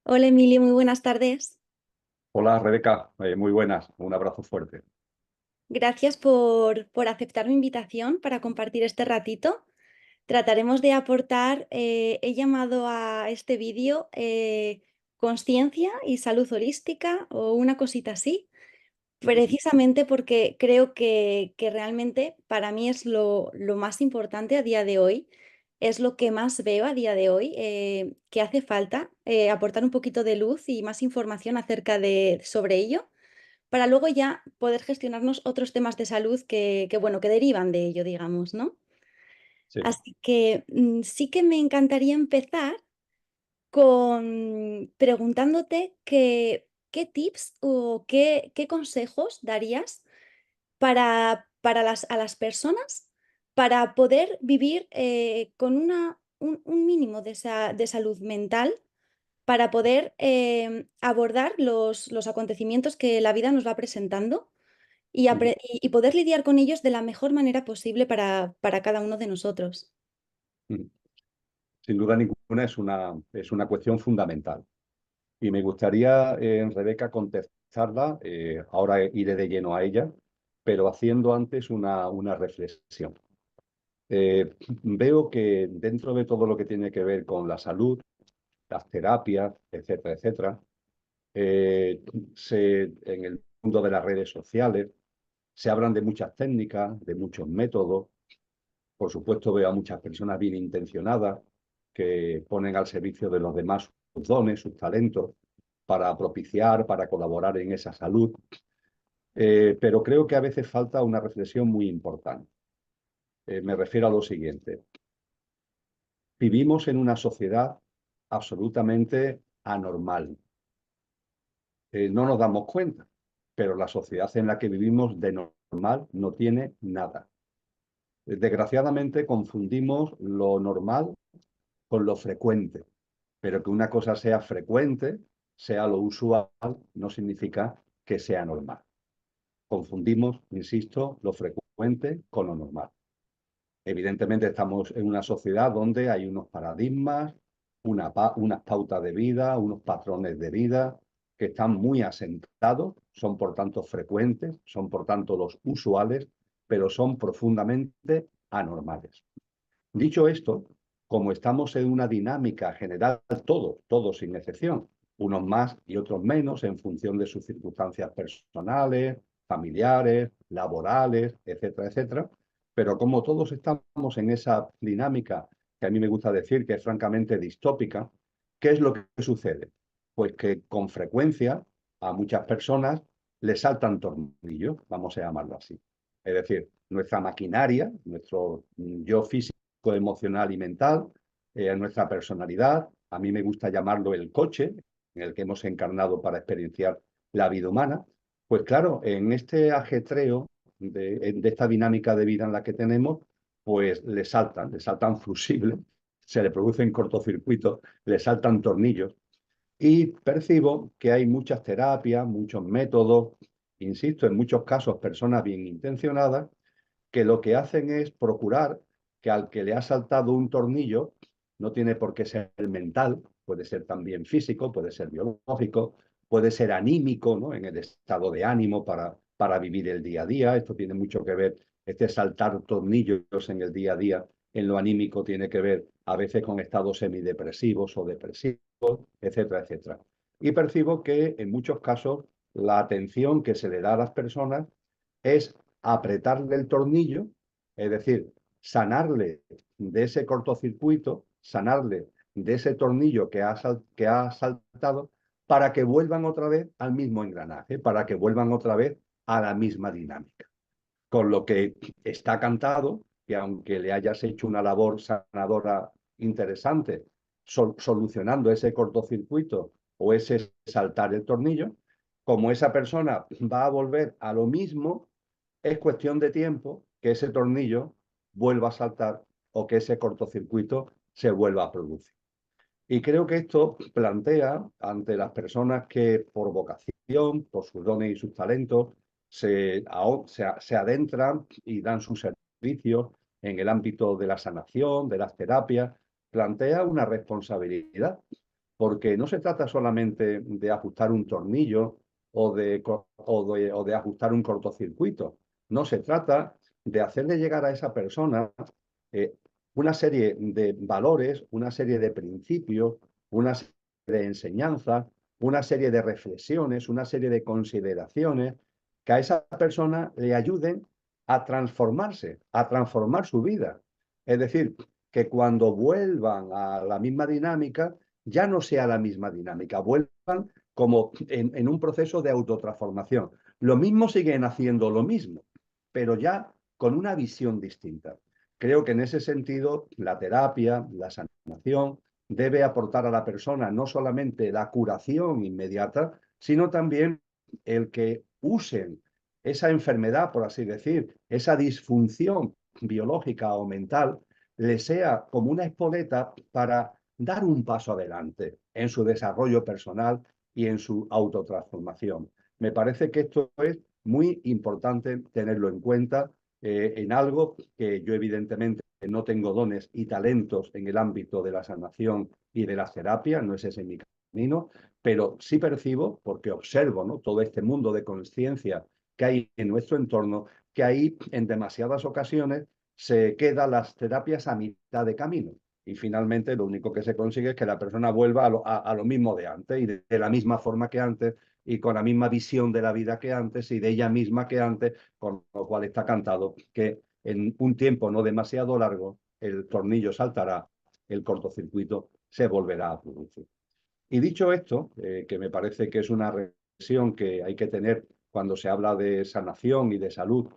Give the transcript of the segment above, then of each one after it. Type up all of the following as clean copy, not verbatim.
Hola Emilio, muy buenas tardes. Hola Rebeca, muy buenas, un abrazo fuerte. Gracias por aceptar mi invitación para compartir este ratito. Trataremos de aportar, he llamado a este vídeo conciencia y salud holística o una cosita así, Ujú. precisamente porque creo que realmente para mí es lo más importante a día de hoy, es lo que más veo a día de hoy, que hace falta aportar un poquito de luz y más información acerca sobre ello para luego ya poder gestionarnos otros temas de salud bueno, que derivan de ello, digamos, ¿no? Sí, Así que sí que me encantaría empezar con preguntándote qué tips o qué consejos darías para a las personas para poder vivir con un mínimo de salud mental para poder abordar los acontecimientos que la vida nos va presentando ujú. y poder lidiar con ellos de la mejor manera posible para cada uno de nosotros. Ujú. Sin duda ninguna es una cuestión fundamental. Y me gustaría, Rebeca, contestarla, ahora iré de lleno a ella, pero haciendo antes una reflexión. Veo que dentro de todo lo que tiene que ver con la salud, las terapias, etcétera, etcétera, en el mundo de las redes sociales se hablan de muchas técnicas, de muchos métodos. Por supuesto, veo a muchas personas bien intencionadas que ponen al servicio de los demás sus dones, sus talentos, para propiciar, para colaborar en esa salud. Pero creo que a veces falta una reflexión muy importante. Me refiero a lo siguiente. Vivimos en una sociedad absolutamente anormal. No nos damos cuenta, pero la sociedad en la que vivimos de normal no tiene nada. Desgraciadamente confundimos lo normal con lo frecuente, pero que una cosa sea frecuente, sea lo usual, no significa que sea normal. Confundimos, insisto, lo frecuente con lo normal. Evidentemente estamos en una sociedad donde hay unos paradigmas, unas pautas de vida, unos patrones de vida que están muy asentados, son por tanto frecuentes, son por tanto los usuales, pero son profundamente anormales. Dicho esto, como estamos en una dinámica general, todos sin excepción, unos más y otros menos en función de sus circunstancias personales, familiares, laborales, etcétera, etcétera, pero como todos estamos en esa dinámica que a mí me gusta decir que es francamente distópica, ¿qué es lo que sucede? Pues que con frecuencia a muchas personas les saltan tornillos, vamos a llamarlo así. Es decir, nuestra maquinaria, nuestro yo físico, emocional y mental, nuestra personalidad. A mí me gusta llamarlo el coche en el que hemos encarnado para experienciar la vida humana. Pues claro, en este ajetreo de esta dinámica de vida en la que tenemos, pues le saltan fusibles, se le producen cortocircuitos, le saltan tornillos y percibo que hay muchas terapias, muchos métodos, insisto, en muchos casos personas bien intencionadas que lo que hacen es procurar que al que le ha saltado un tornillo, no tiene por qué ser mental, puede ser también físico, puede ser biológico, puede ser anímico, ¿no? En el estado de ánimo para vivir el día a día. Esto tiene mucho que ver, este saltar tornillos en el día a día, en lo anímico tiene que ver a veces con estados semidepresivos o depresivos, etcétera, etcétera. Y percibo que en muchos casos la atención que se le da a las personas es apretarle el tornillo, es decir, sanarle de ese cortocircuito, sanarle de ese tornillo que ha saltado para que vuelvan otra vez al mismo engranaje, para que vuelvan otra vez a la misma dinámica. Con lo que está cantado que aunque le hayas hecho una labor sanadora interesante, solucionando ese cortocircuito o ese saltar el tornillo, como esa persona va a volver a lo mismo, es cuestión de tiempo que ese tornillo vuelva a saltar o que ese cortocircuito se vuelva a producir. Y creo que esto plantea ante las personas que por vocación, por sus dones y sus talentos, se adentran y dan sus servicios en el ámbito de la sanación, de las terapias, plantea una responsabilidad. porque no se trata solamente de ajustar un tornillo o de ajustar un cortocircuito. No, se trata de hacerle llegar a esa persona eh, una serie de valores, una serie de principios, una serie de enseñanzas, una serie de reflexiones, una serie de consideraciones que a esa persona le ayuden a transformarse, a transformar su vida. Es decir, que cuando vuelvan a la misma dinámica, ya no sea la misma dinámica, vuelvan como en un proceso de autotransformación. Lo mismo siguen haciendo lo mismo, pero ya con una visión distinta. Creo que en ese sentido la terapia, la sanación, debe aportar a la persona no solamente la curación inmediata, sino también el que usen esa enfermedad, por así decir, esa disfunción biológica o mental, le sea como una espoleta para dar un paso adelante en su desarrollo personal y en su autotransformación. Me parece que esto es muy importante tenerlo en cuenta en algo que yo evidentemente no tengo dones y talentos en el ámbito de la sanación y de las terapias, no es ese mi camino, pero sí percibo, porque observo, ¿no?, todo este mundo de conciencia que hay en nuestro entorno, que ahí en demasiadas ocasiones se quedan las terapias a mitad de camino. Y finalmente lo único que se consigue es que la persona vuelva a lo mismo de antes y de la misma forma que antes y con la misma visión de la vida que antes y de ella misma que antes, con lo cual está cantado que en un tiempo no demasiado largo el tornillo saltará, el cortocircuito se volverá a producir. Y dicho esto, que me parece que es una reflexión que hay que tener cuando se habla de sanación y de salud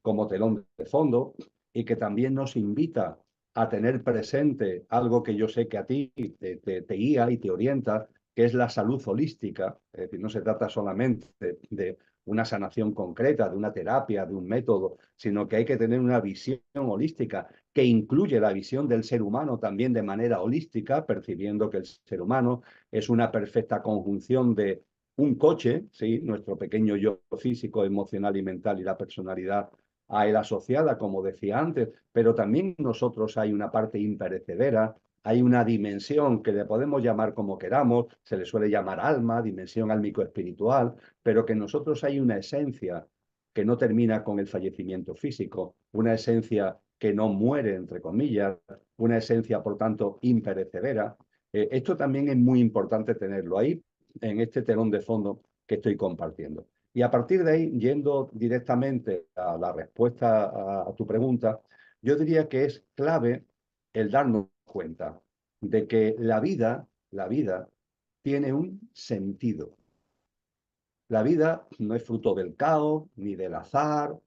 como telón de fondo, y que también nos invita a tener presente algo que yo sé que a ti te guía y te orienta, que es la salud holística. Es decir, no se trata solamente de una sanación concreta, de una terapia, de un método, sino que hay que tener una visión holística que incluye la visión del ser humano también de manera holística, percibiendo que el ser humano es una perfecta conjunción de un coche, ¿sí?, nuestro pequeño yo físico, emocional y mental y la personalidad a él asociada, como decía antes, pero también nosotros hay una parte imperecedera, hay una dimensión que le podemos llamar como queramos, se le suele llamar alma, dimensión álmico-espiritual, pero que en nosotros hay una esencia que no termina con el fallecimiento físico, una esencia que no muere, entre comillas, una esencia, por tanto, imperecedera. Esto también es muy importante tenerlo ahí, en este telón de fondo que estoy compartiendo. Y a partir de ahí, yendo directamente a la respuesta a tu pregunta, yo diría que es clave el darnos cuenta de que la vida tiene un sentido. La vida no es fruto del caos, ni del azar,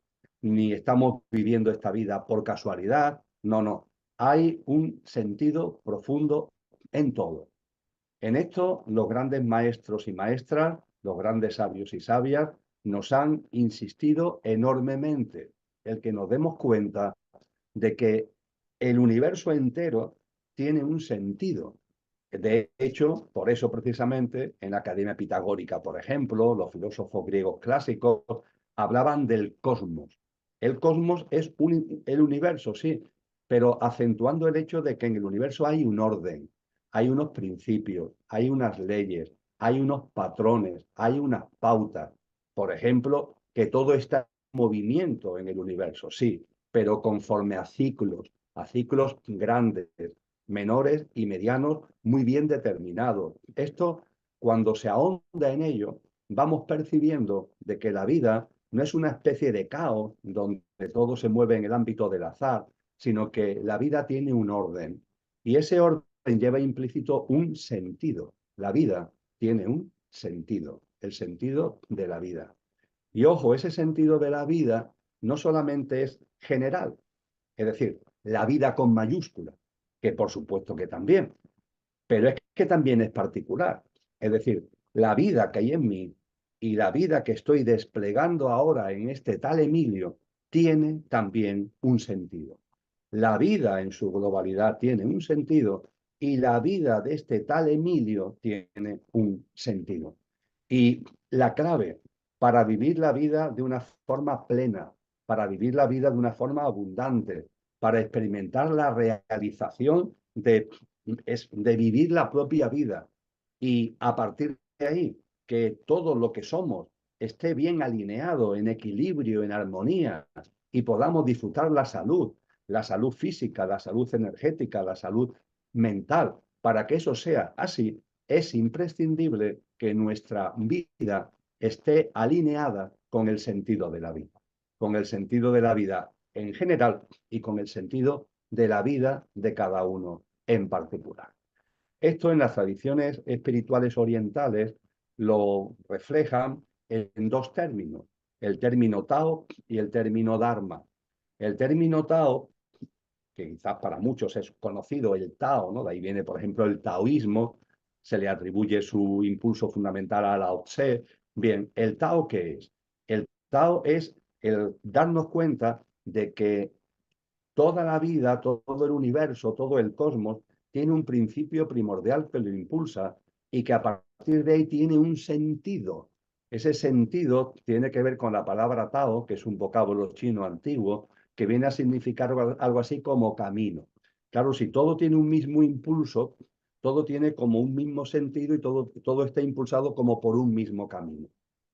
ni estamos viviendo esta vida por casualidad. No, no. Hay un sentido profundo en todo. En esto, los grandes maestros y maestras, los grandes sabios y sabias, nos han insistido enormemente el que nos demos cuenta de que el universo entero tiene un sentido. De hecho, por eso precisamente en la Academia Pitagórica, por ejemplo, los filósofos griegos clásicos hablaban del cosmos. El cosmos es el universo, sí, pero acentuando el hecho de que en el universo hay un orden, hay unos principios, hay unas leyes, hay unos patrones, hay unas pautas. Por ejemplo, que todo está en movimiento en el universo, sí, pero conforme a ciclos grandes, menores y medianos muy bien determinados. Esto, cuando se ahonda en ello, vamos percibiendo de que la vida no es una especie de caos donde todo se mueve en el ámbito del azar, sino que la vida tiene un orden. Y ese orden lleva implícito un sentido. La vida tiene un sentido, el sentido de la vida. Y ojo, ese sentido de la vida no solamente es general, es decir, la vida con mayúscula, que por supuesto que también, pero es que también es particular. Es decir, la vida que hay en mí y la vida que estoy desplegando ahora en este tal Emilio tiene también un sentido. La vida en su globalidad tiene un sentido y la vida de este tal Emilio tiene un sentido. Y la clave para vivir la vida de una forma plena, para vivir la vida de una forma abundante, para experimentar la realización de es de vivir la propia vida. Y a partir de ahí, que todo lo que somos esté bien alineado, en equilibrio, en armonía, y podamos disfrutar la salud física, la salud energética, la salud mental. Para que eso sea así, es imprescindible que nuestra vida esté alineada con el sentido de la vida, con el sentido de la vida en general y con el sentido de la vida de cada uno en particular. Esto en las tradiciones espirituales orientales lo reflejan en dos términos, el término Tao y el término Dharma. El término Tao, que quizás para muchos es conocido, el Tao, ¿no? De ahí viene, por ejemplo, el taoísmo, se le atribuye su impulso fundamental a Lao Tse. Bien, ¿el Tao qué es? El Tao es el darnos cuenta de que toda la vida, todo el universo, todo el cosmos, tiene un principio primordial que lo impulsa y que a partir de ahí tiene un sentido. Ese sentido tiene que ver con la palabra Tao, que es un vocablo chino antiguo, que viene a significar algo así como camino. Claro, si todo tiene un mismo impulso, todo tiene como un mismo sentido y todo está impulsado como por un mismo camino.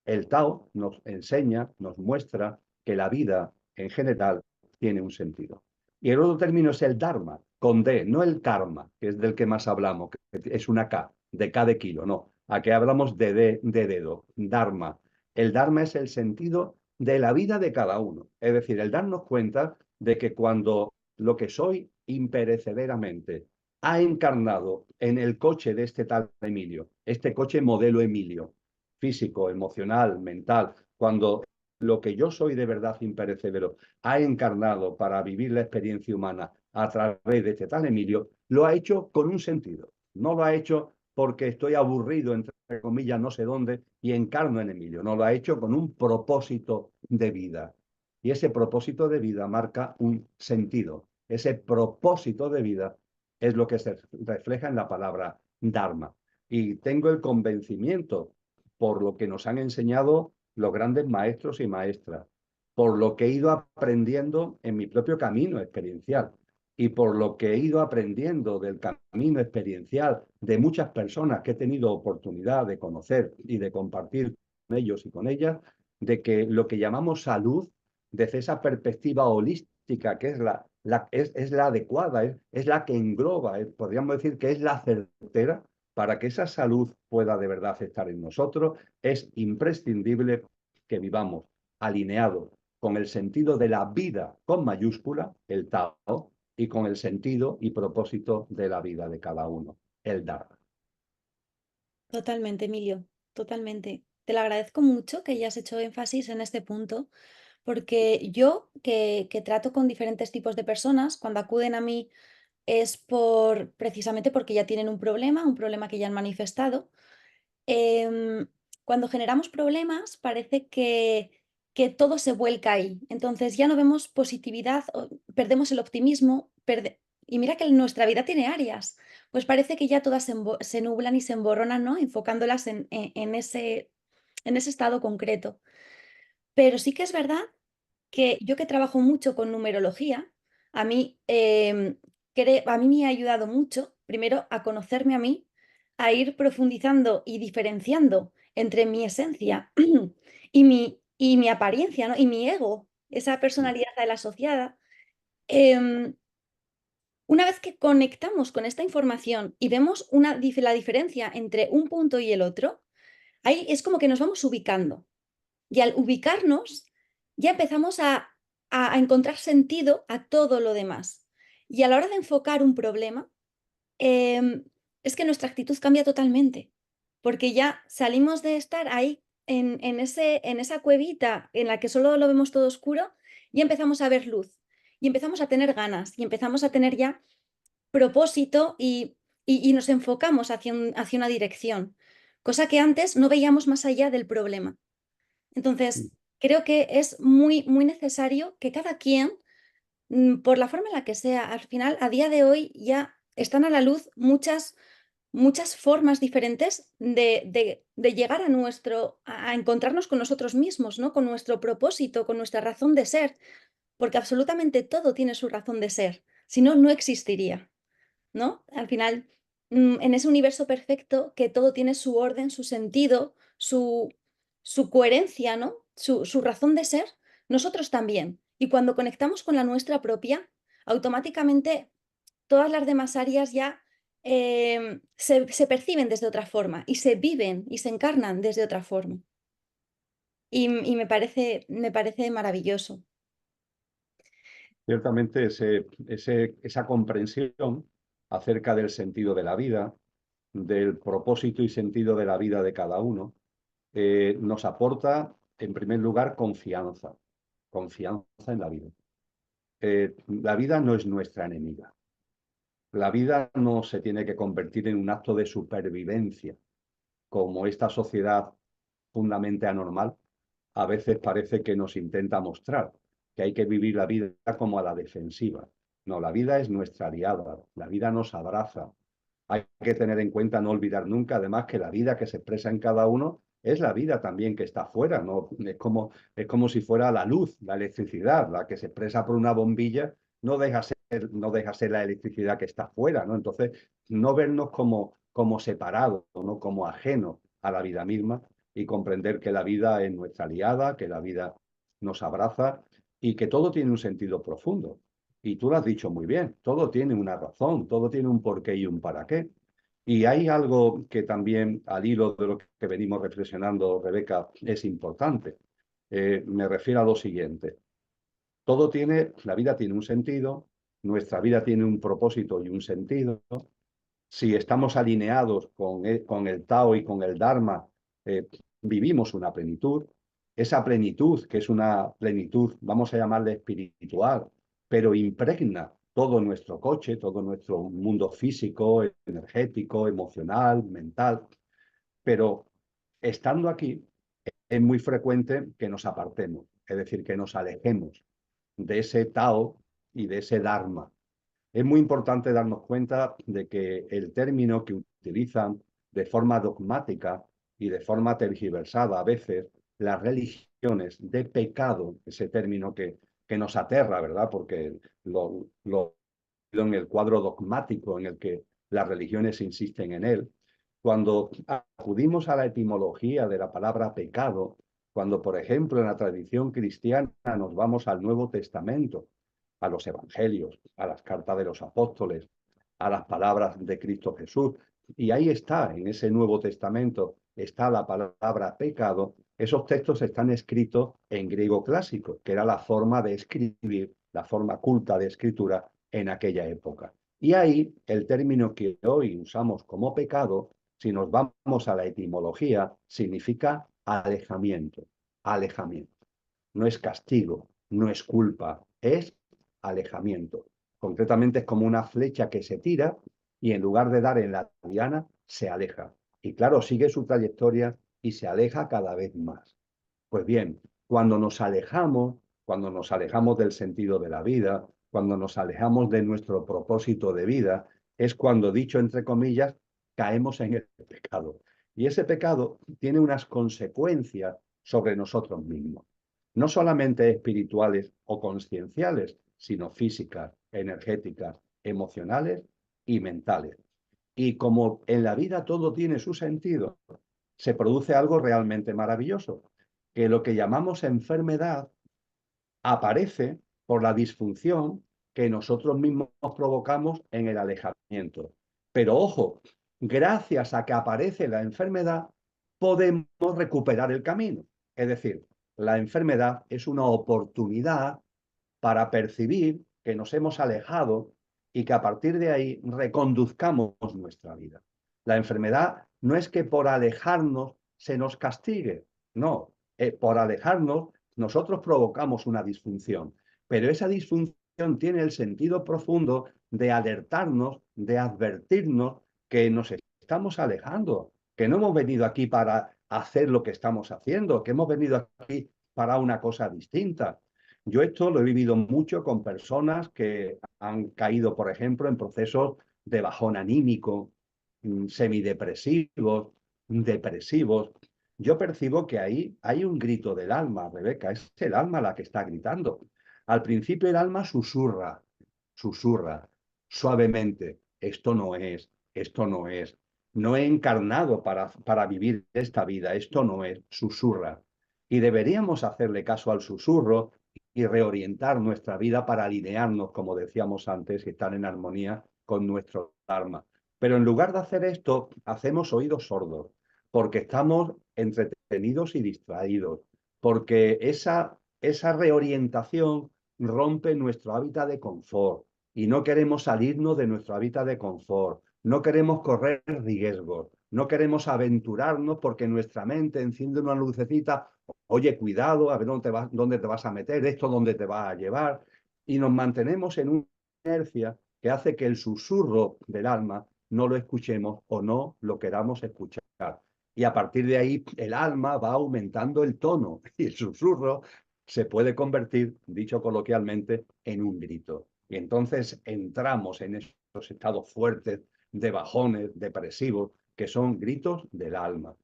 El Tao nos enseña, nos muestra que la vida en general tiene un sentido. Y el otro término es el Dharma, con D, no el karma, que es del que más hablamos, que es una K, de K de kilo, no. Aquí hablamos de D de dedo, Dharma. El Dharma es el sentido de la vida de cada uno. Es decir, el darnos cuenta de que cuando lo que soy imperecederamente ha encarnado en el coche de este tal Emilio, este coche modelo Emilio, físico, emocional, mental, cuando lo que yo soy de verdad imperecedero ha encarnado para vivir la experiencia humana a través de este tal Emilio, lo ha hecho con un sentido. No lo ha hecho porque estoy aburrido, entre comillas, no sé dónde, y encarno en Emilio. No lo ha hecho con un propósito de vida. Y ese propósito de vida marca un sentido. Ese propósito de vida es lo que se refleja en la palabra Dharma. Y tengo el convencimiento, por lo que nos han enseñado los grandes maestros y maestras, por lo que he ido aprendiendo en mi propio camino experiencial y por lo que he ido aprendiendo del camino experiencial de muchas personas que he tenido oportunidad de conocer y de compartir con ellos y con ellas, de que lo que llamamos salud, desde esa perspectiva holística, que es es la adecuada, es la que engloba, podríamos decir que es la certera, para que esa salud pueda de verdad estar en nosotros, es imprescindible que vivamos alineados con el sentido de la vida con mayúscula, el Tao, y con el sentido y propósito de la vida de cada uno, el Dharma. Totalmente, Emilio, totalmente. Te lo agradezco mucho que hayas hecho énfasis en este punto, porque yo que trato con diferentes tipos de personas, cuando acuden a mí es precisamente porque ya tienen un problema que ya han manifestado. Em, Cuando generamos problemas parece que todo se vuelca ahí. Entonces ya no vemos positividad, perdemos el optimismo. Y mira que nuestra vida tiene áreas. Pues parece que ya todas se nublan y se emborronan, ¿no? Enfocándolas en ese estado concreto. Pero sí que es verdad que yo que trabajo mucho con numerología, a mí, a mí me ha ayudado mucho, primero, a conocerme a mí, a ir profundizando y diferenciando entre mi esencia y mi apariencia, ¿no? Y mi ego, esa personalidad a él asociada. Em, una vez que conectamos con esta información y vemos la diferencia entre un punto y el otro, ahí es como que nos vamos ubicando. Y al ubicarnos, ya empezamos a encontrar sentido a todo lo demás. Y a la hora de enfocar un problema, em, es que nuestra actitud cambia totalmente, porque ya salimos de estar ahí en esa cuevita en la que solo lo vemos todo oscuro y empezamos a ver luz, y empezamos a tener ganas, y empezamos a tener ya propósito y nos enfocamos hacia una dirección, cosa que antes no veíamos más allá del problema. Entonces, creo que es muy, muy necesario que cada quien, por la forma en la que sea, al final, a día de hoy ya están a la luz muchas formas diferentes de llegar a encontrarnos con nosotros mismos, ¿no? Con nuestro propósito, con nuestra razón de ser, porque absolutamente todo tiene su razón de ser, si no, no existiría. ¿no? Al final, en ese universo perfecto que todo tiene su orden, su sentido, su coherencia, ¿no? Su razón de ser, nosotros también. Y cuando conectamos con la nuestra propia, automáticamente todas las demás áreas ya se perciben desde otra forma y se viven y se encarnan desde otra forma. Y me parece maravilloso. Ciertamente esa comprensión acerca del sentido de la vida, del propósito y sentido de la vida de cada uno, nos aporta, en primer lugar, confianza, confianza en la vida. La vida no es nuestra enemiga. La vida no se tiene que convertir en un acto de supervivencia, como esta sociedad fundamentalmente anormal a veces parece que nos intenta mostrar, que hay que vivir la vida como a la defensiva. No, la vida es nuestra aliada, la vida nos abraza. Hay que tener en cuenta, no olvidar nunca, además, que la vida que se expresa en cada uno es la vida también que está afuera, ¿no? Es como si fuera la luz, la electricidad, la que se expresa por una bombilla, no deja ser la electricidad que está afuera, ¿no? Entonces, no vernos como separados, ¿no? Como ajenos a la vida misma y comprender que la vida es nuestra aliada, que la vida nos abraza y que todo tiene un sentido profundo. Y tú lo has dicho muy bien, todo tiene una razón, todo tiene un porqué y un para qué. Y hay algo que también, al hilo de lo que venimos reflexionando, Rebeca, es importante. Me refiero a lo siguiente. La vida tiene un sentido, nuestra vida tiene un propósito y un sentido. Si estamos alineados con el Tao y con el Dharma, eh, vivimos una plenitud. Esa plenitud, que es una plenitud, vamos a llamarle espiritual, pero impregna todo nuestro coche, todo nuestro mundo físico, energético, emocional, mental. Pero estando aquí, es muy frecuente que nos apartemos, es decir, que nos alejemos de ese Tao y de ese Dharma. Es muy importante darnos cuenta de que el término que utilizan de forma dogmática y de forma tergiversada a veces las religiones de pecado, ese término que nos aterra, ¿verdad? Porque lo en el cuadro dogmático en el que las religiones insisten en él. Cuando acudimos a la etimología de la palabra pecado, cuando, por ejemplo, en la tradición cristiana nos vamos al Nuevo Testamento, a los evangelios, a las cartas de los apóstoles, a las palabras de Cristo Jesús, y ahí está, en ese Nuevo Testamento, está la palabra pecado, esos textos están escritos en griego clásico, que era la forma de escribir, la forma culta de escritura en aquella época. Y ahí el término que hoy usamos como pecado, si nos vamos a la etimología, significa alejamiento, alejamiento. No es castigo, no es culpa, es alejamiento. Concretamente es como una flecha que se tira y en lugar de dar en la diana, se aleja. Y claro, sigue su trayectoria y se aleja cada vez más. Pues bien, cuando nos alejamos del sentido de la vida, cuando nos alejamos de nuestro propósito de vida, es cuando, dicho entre comillas, caemos en el pecado. Y ese pecado tiene unas consecuencias sobre nosotros mismos, no solamente espirituales o conscienciales, sino físicas, energéticas, emocionales y mentales. Y como en la vida todo tiene su sentido, se produce algo realmente maravilloso, que lo que llamamos enfermedad aparece por la disfunción que nosotros mismos provocamos en el alejamiento. Pero ojo, gracias a que aparece la enfermedad, podemos recuperar el camino. Es decir, la enfermedad es una oportunidad para percibir que nos hemos alejado y que a partir de ahí reconduzcamos nuestra vida. La enfermedad no es que por alejarnos se nos castigue, no, por alejarnos nosotros provocamos una disfunción, pero esa disfunción tiene el sentido profundo de alertarnos, de advertirnos que nos estamos alejando, que no hemos venido aquí para hacer lo que estamos haciendo, que hemos venido aquí para una cosa distinta. Yo esto lo he vivido mucho con personas que han caído, por ejemplo, en procesos de bajón anímico, semidepresivos, depresivos. Yo percibo que ahí hay un grito del alma, Rebeca, es el alma la que está gritando. Al principio el alma susurra, susurra, suavemente, esto no es, no he encarnado para vivir esta vida, esto no es, susurra. Y deberíamos hacerle caso al susurro y reorientar nuestra vida para alinearnos, como decíamos antes, y estar en armonía con nuestro Dharma. Pero en lugar de hacer esto, hacemos oídos sordos, porque estamos entretenidos y distraídos, porque esa reorientación rompe nuestro hábitat de confort y no queremos salirnos de nuestro hábitat de confort, no queremos correr riesgos, no queremos aventurarnos porque nuestra mente enciende una lucecita, oye, cuidado, a ver dónde te vas a meter, esto dónde te va a llevar, y nos mantenemos en una inercia que hace que el susurro del alma no lo escuchemos o no lo queramos escuchar. Y a partir de ahí el alma va aumentando el tono y el susurro se puede convertir, dicho coloquialmente, en un grito. Y entonces entramos en esos estados fuertes de bajones depresivos que son gritos del alma.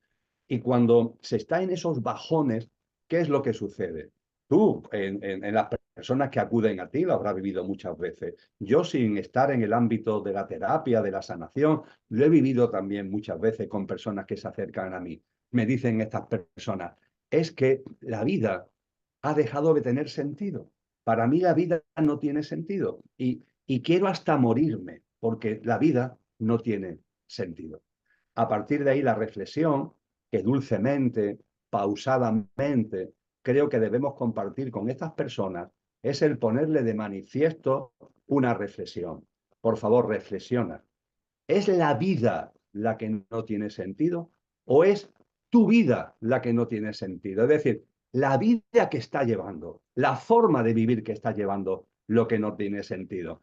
Y cuando se está en esos bajones, ¿qué es lo que sucede? Tú, en las personas que acuden a ti, lo habrás vivido muchas veces. Yo, sin estar en el ámbito de la terapia, de la sanación, lo he vivido también muchas veces con personas que se acercan a mí. Me dicen estas personas, es que la vida ha dejado de tener sentido. Para mí la vida no tiene sentido y quiero hasta morirme porque la vida no tiene sentido. A partir de ahí la reflexión que dulcemente, pausadamente, creo que debemos compartir con estas personas es el ponerle de manifiesto una reflexión. Por favor, reflexiona. ¿Es la vida la que no tiene sentido o es tu vida la que no tiene sentido? Es decir, la vida que está llevando, la forma de vivir que está llevando lo que no tiene sentido.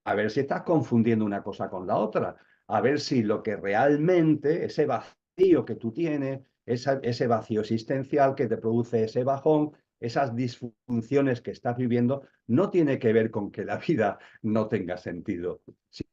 A ver si estás confundiendo una cosa con la otra, a ver si lo que realmente, ese vacío que tú tienes, ese vacío existencial que te produce ese bajón, esas disfunciones que estás viviendo, no tiene que ver con que la vida no tenga sentido,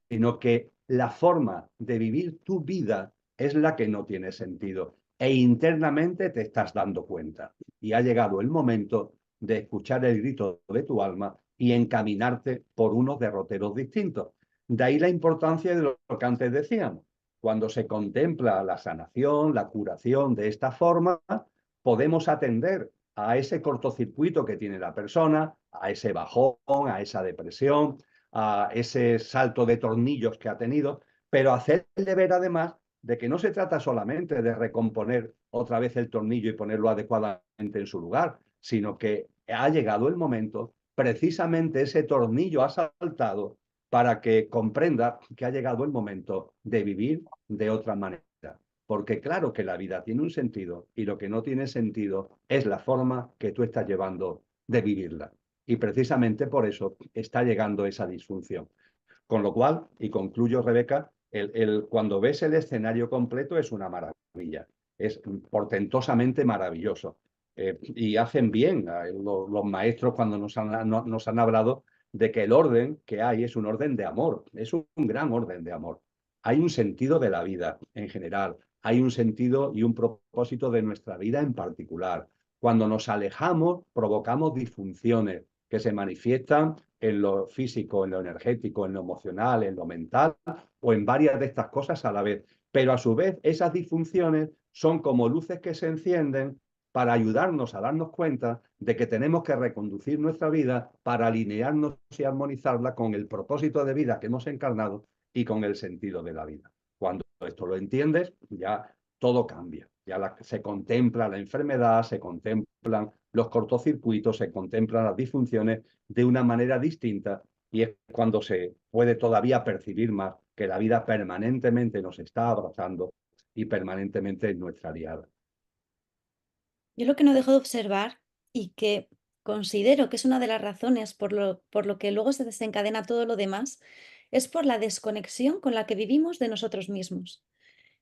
sino que la forma de vivir tu vida es la que no tiene sentido e internamente te estás dando cuenta. Y ha llegado el momento de escuchar el grito de tu alma y encaminarte por unos derroteros distintos. De ahí la importancia de lo que antes decíamos. Cuando se contempla la sanación, la curación de esta forma, podemos atender a ese cortocircuito que tiene la persona, a ese bajón, a esa depresión, a ese salto de tornillos que ha tenido, pero hacerle ver además de que no se trata solamente de recomponer otra vez el tornillo y ponerlo adecuadamente en su lugar, sino que ha llegado el momento, precisamente ese tornillo ha saltado para que comprenda que ha llegado el momento de vivir de otra manera. Porque claro que la vida tiene un sentido y lo que no tiene sentido es la forma que tú estás llevando de vivirla. Y precisamente por eso está llegando esa disfunción. Con lo cual, y concluyo, Rebeca, cuando ves el escenario completo es una maravilla, es portentosamente maravilloso. Y hacen bien los maestros cuando nos han hablado de que el orden que hay es un orden de amor, es un gran orden de amor. Hay un sentido de la vida en general, hay un sentido y un propósito de nuestra vida en particular. Cuando nos alejamos, provocamos disfunciones que se manifiestan en lo físico, en lo energético, en lo emocional, en lo mental o en varias de estas cosas a la vez. Pero a su vez, esas disfunciones son como luces que se encienden para ayudarnos a darnos cuenta de que tenemos que reconducir nuestra vida para alinearnos y armonizarla con el propósito de vida que hemos encarnado y con el sentido de la vida. Cuando esto lo entiendes, ya todo cambia. Ya se contempla la enfermedad, se contemplan los cortocircuitos, se contemplan las disfunciones de una manera distinta y es cuando se puede todavía percibir más que la vida permanentemente nos está abrazando y permanentemente es nuestra aliada. Yo lo que no dejo de observar y que considero que es una de las razones por lo que luego se desencadena todo lo demás, es por la desconexión con la que vivimos de nosotros mismos.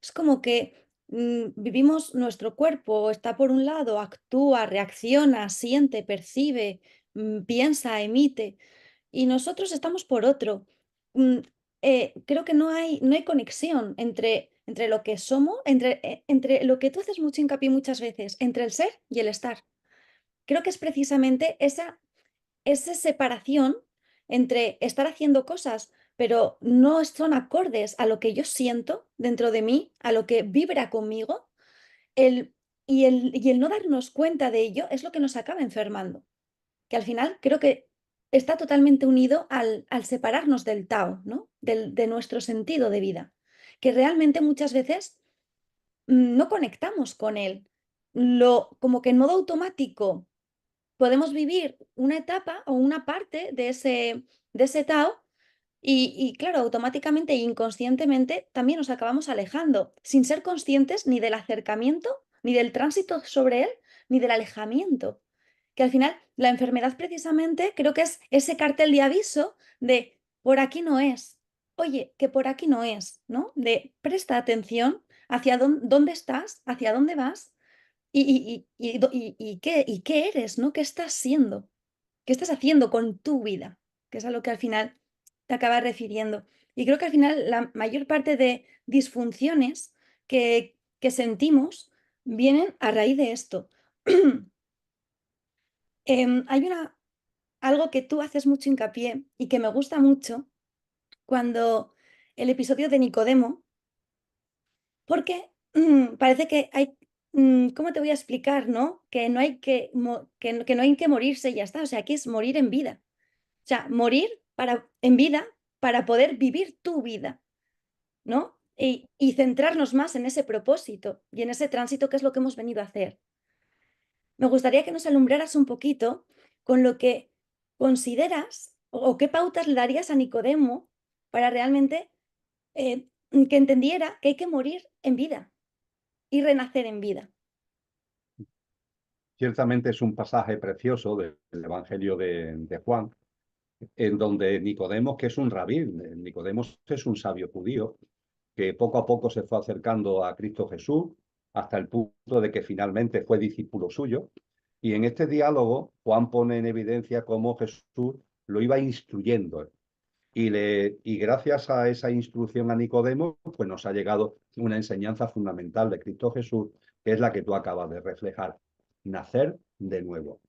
Es como que vivimos, nuestro cuerpo está por un lado, actúa, reacciona, siente, percibe, piensa, emite, y nosotros estamos por otro. Mm, Creo que no hay conexión entre lo que somos, entre lo que tú haces mucho hincapié muchas veces, entre el ser y el estar. Creo que es precisamente esa separación entre estar haciendo cosas pero no son acordes a lo que yo siento dentro de mí, a lo que vibra conmigo, el, y el no darnos cuenta de ello es lo que nos acaba enfermando, que al final creo que está totalmente unido al separarnos del Tao, ¿no? De nuestro sentido de vida, que realmente muchas veces no conectamos con él. Como que en modo automático podemos vivir una etapa o una parte de ese Tao y claro, automáticamente e inconscientemente también nos acabamos alejando, sin ser conscientes ni del acercamiento, ni del tránsito sobre él, ni del alejamiento. Que al final la enfermedad precisamente creo que es ese cartel de aviso de por aquí no es. Oye, que por aquí no es, ¿no? De presta atención hacia dónde estás, hacia dónde vas y qué eres, ¿no? ¿Qué estás siendo? ¿Qué estás haciendo con tu vida? Que es a lo que al final te acabas refiriendo. Y creo que al final la mayor parte de disfunciones que sentimos vienen a raíz de esto. Hay algo que tú haces mucho hincapié y que me gusta mucho cuando el episodio de Nicodemo, porque parece que hay, ¿cómo te voy a explicar, no? Que no hay que no hay que morirse y ya está. O sea, aquí es morir en vida. O sea, morir en vida para poder vivir tu vida, ¿no? Y centrarnos más en ese propósito y en ese tránsito que es lo que hemos venido a hacer. Me gustaría que nos alumbraras un poquito con lo que consideras o qué pautas le darías a Nicodemo para realmente que entendiera que hay que morir en vida y renacer en vida. Ciertamente es un pasaje precioso del Evangelio de Juan, en donde Nicodemo, que es un rabí, Nicodemo es un sabio judío, que poco a poco se fue acercando a Cristo Jesús hasta el punto de que finalmente fue discípulo suyo. Y en este diálogo, Juan pone en evidencia cómo Jesús lo iba instruyendo. Y gracias a esa instrucción a Nicodemo, pues nos ha llegado una enseñanza fundamental de Cristo Jesús, que es la que tú acabas de reflejar: nacer de nuevo.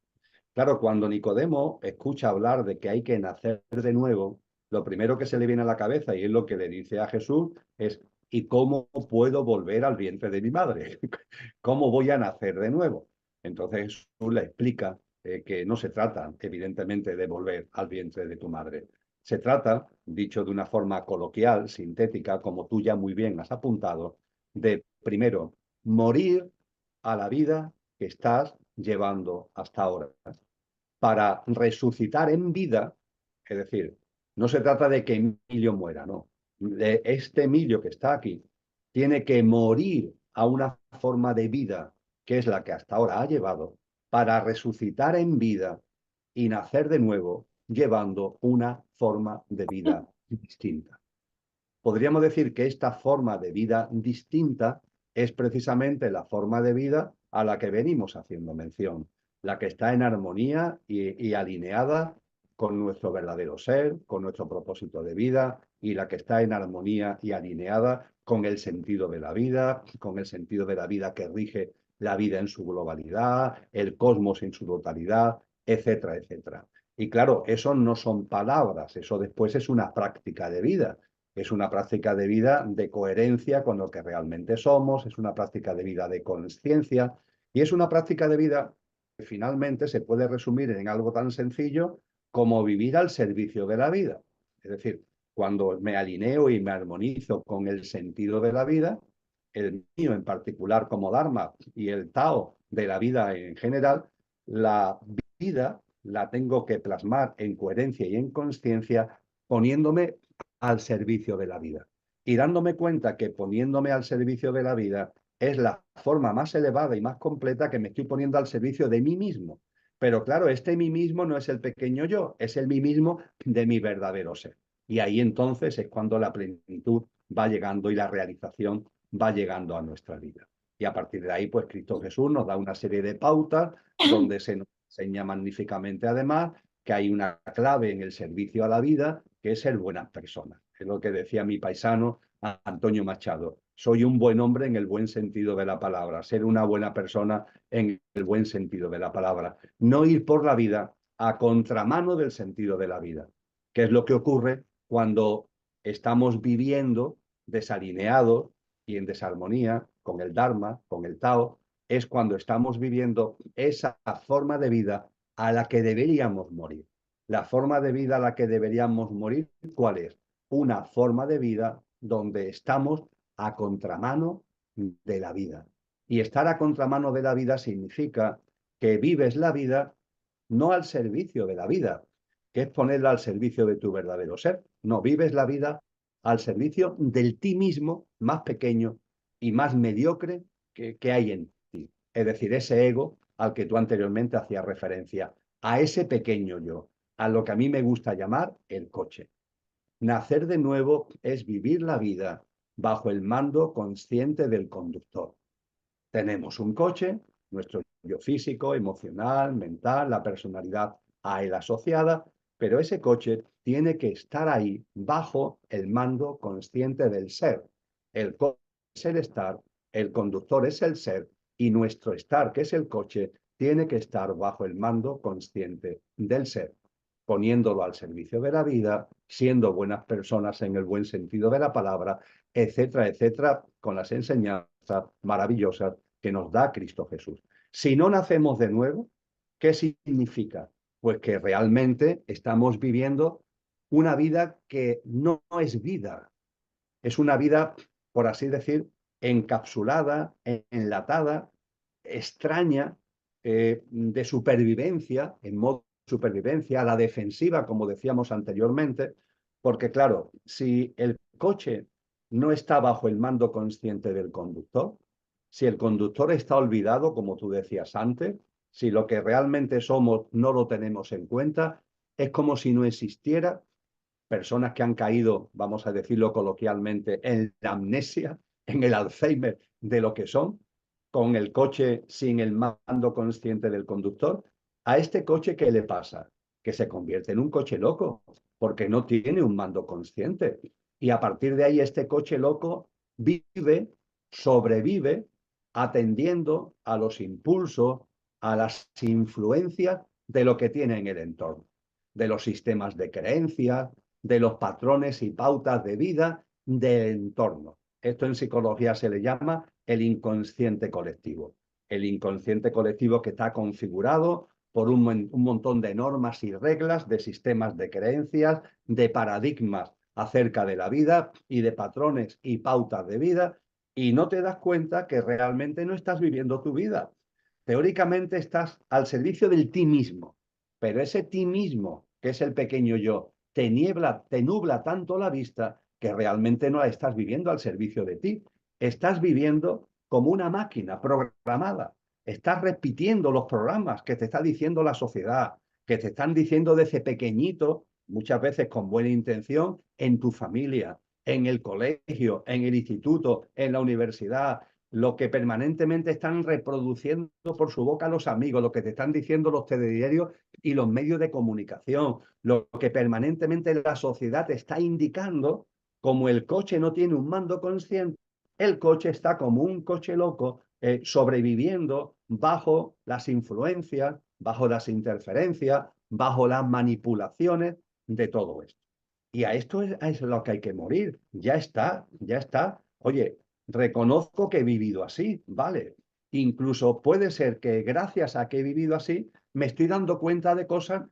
Claro, cuando Nicodemo escucha hablar de que hay que nacer de nuevo, lo primero que se le viene a la cabeza, y es lo que le dice a Jesús, es: ¿y cómo puedo volver al vientre de mi madre? ¿Cómo voy a nacer de nuevo? Entonces Jesús le explica que no se trata, evidentemente, de volver al vientre de tu madre. Se trata, dicho de una forma coloquial, sintética, como tú ya muy bien has apuntado, de, primero, morir a la vida que estás llevando hasta ahora, para resucitar en vida. Es decir, no se trata de que Emilio muera, no. Este Emilio que está aquí tiene que morir a una forma de vida que es la que hasta ahora ha llevado, para resucitar en vida y nacer de nuevo llevando una forma de vida distinta. Podríamos decir que esta forma de vida distinta es precisamente la forma de vida a la que venimos haciendo mención, la que está en armonía y alineada con nuestro verdadero ser, con nuestro propósito de vida, y la que está en armonía y alineada con el sentido de la vida, con el sentido de la vida que rige la vida en su globalidad, el cosmos en su totalidad, etcétera, etcétera. Y claro, eso no son palabras, eso después es una práctica de vida. Es una práctica de vida de coherencia con lo que realmente somos, es una práctica de vida de conciencia, y es una práctica de vida que finalmente se puede resumir en algo tan sencillo como vivir al servicio de la vida. Es decir, cuando me alineo y me armonizo con el sentido de la vida, el mío en particular como Dharma y el Tao de la vida en general, la vida la tengo que plasmar en coherencia y en conciencia, poniéndome al servicio de la vida. Y dándome cuenta que poniéndome al servicio de la vida es la forma más elevada y más completa, que me estoy poniendo al servicio de mí mismo. Pero claro, este mí mismo no es el pequeño yo, es el mí mismo de mi verdadero ser. Y ahí entonces es cuando la plenitud va llegando y la realización va llegando a nuestra vida. Y a partir de ahí, pues Cristo Jesús nos da una serie de pautas donde se nos enseña magníficamente además que hay una clave en el servicio a la vida, que es ser buenas personas. Es lo que decía mi paisano Antonio Machado: soy un buen hombre en el buen sentido de la palabra, ser una buena persona en el buen sentido de la palabra. No ir por la vida a contramano del sentido de la vida, que es lo que ocurre cuando estamos viviendo desalineados y en desarmonía con el Dharma, con el Tao, es cuando estamos viviendo esa forma de vida a la que deberíamos morir. La forma de vida a la que deberíamos morir, ¿cuál es? Una forma de vida donde estamos a contramano de la vida. Y estar a contramano de la vida significa que vives la vida no al servicio de la vida, que es ponerla al servicio de tu verdadero ser. No, vives la vida al servicio del ti mismo más pequeño y más mediocre que hay en ti. Es decir, ese ego al que tú anteriormente hacías referencia, a ese pequeño yo, a lo que a mí me gusta llamar el coche. Nacer de nuevo es vivir la vida bajo el mando consciente del conductor. Tenemos un coche, nuestro yo físico, emocional, mental, la personalidad a él asociada, pero ese coche tiene que estar ahí bajo el mando consciente del ser. El coche es el estar, el conductor es el ser y nuestro estar, que es el coche, tiene que estar bajo el mando consciente del ser, poniéndolo al servicio de la vida, siendo buenas personas en el buen sentido de la palabra, etcétera, etcétera, con las enseñanzas maravillosas que nos da Cristo Jesús. Si no nacemos de nuevo, ¿qué significa? Pues que realmente estamos viviendo una vida que no es vida, es una vida, por así decir, encapsulada, enlatada, extraña, de supervivencia, en modo de supervivencia, a la defensiva, como decíamos anteriormente, porque claro, si el coche no está bajo el mando consciente del conductor, si el conductor está olvidado, como tú decías antes, si lo que realmente somos no lo tenemos en cuenta, es como si no existiera, personas que han caído, vamos a decirlo coloquialmente, en la amnesia, en el Alzheimer de lo que son, con el coche sin el mando consciente del conductor. A este coche, ¿qué le pasa? Que se convierte en un coche loco, porque no tiene un mando consciente. Y a partir de ahí, este coche loco vive, sobrevive, atendiendo a los impulsos, a las influencias de lo que tiene en el entorno, de los sistemas de creencias, de los patrones y pautas de vida del entorno. Esto en psicología se le llama el inconsciente colectivo. El inconsciente colectivo que está configurado por un montón de normas y reglas, de sistemas de creencias, de paradigmas acerca de la vida y de patrones y pautas de vida, y no te das cuenta que realmente no estás viviendo tu vida. Teóricamente estás al servicio del ti mismo, pero ese ti mismo, que es el pequeño yo, te nubla tanto la vista que realmente no la estás viviendo al servicio de ti. Estás viviendo como una máquina programada. Estás repitiendo los programas que te está diciendo la sociedad, que te están diciendo desde pequeñito, muchas veces con buena intención, en tu familia, en el colegio, en el instituto, en la universidad, lo que permanentemente están reproduciendo por su boca los amigos, lo que te están diciendo los telediarios y los medios de comunicación, lo que permanentemente la sociedad te está indicando, como el coche no tiene un mando consciente, el coche está como un coche loco, sobreviviendo bajo las influencias, bajo las interferencias, bajo las manipulaciones de todo esto. Y a esto es lo que hay que morir. Ya está, ya está. Oye, reconozco que he vivido así, ¿vale? Incluso puede ser que gracias a que he vivido así, me estoy dando cuenta de cosas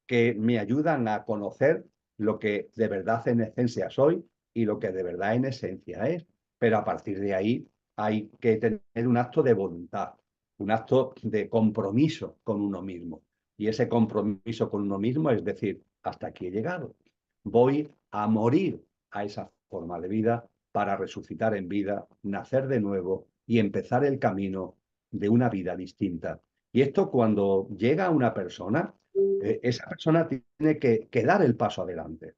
que me ayudan a conocer lo que de verdad en esencia soy y lo que de verdad en esencia es. Pero a partir de ahí hay que tener un acto de voluntad, un acto de compromiso con uno mismo. Y ese compromiso con uno mismo es decir, hasta aquí he llegado. Voy a morir a esa forma de vida para resucitar en vida, nacer de nuevo y empezar el camino de una vida distinta. Y esto cuando llega a una persona, esa persona tiene que dar el paso adelante.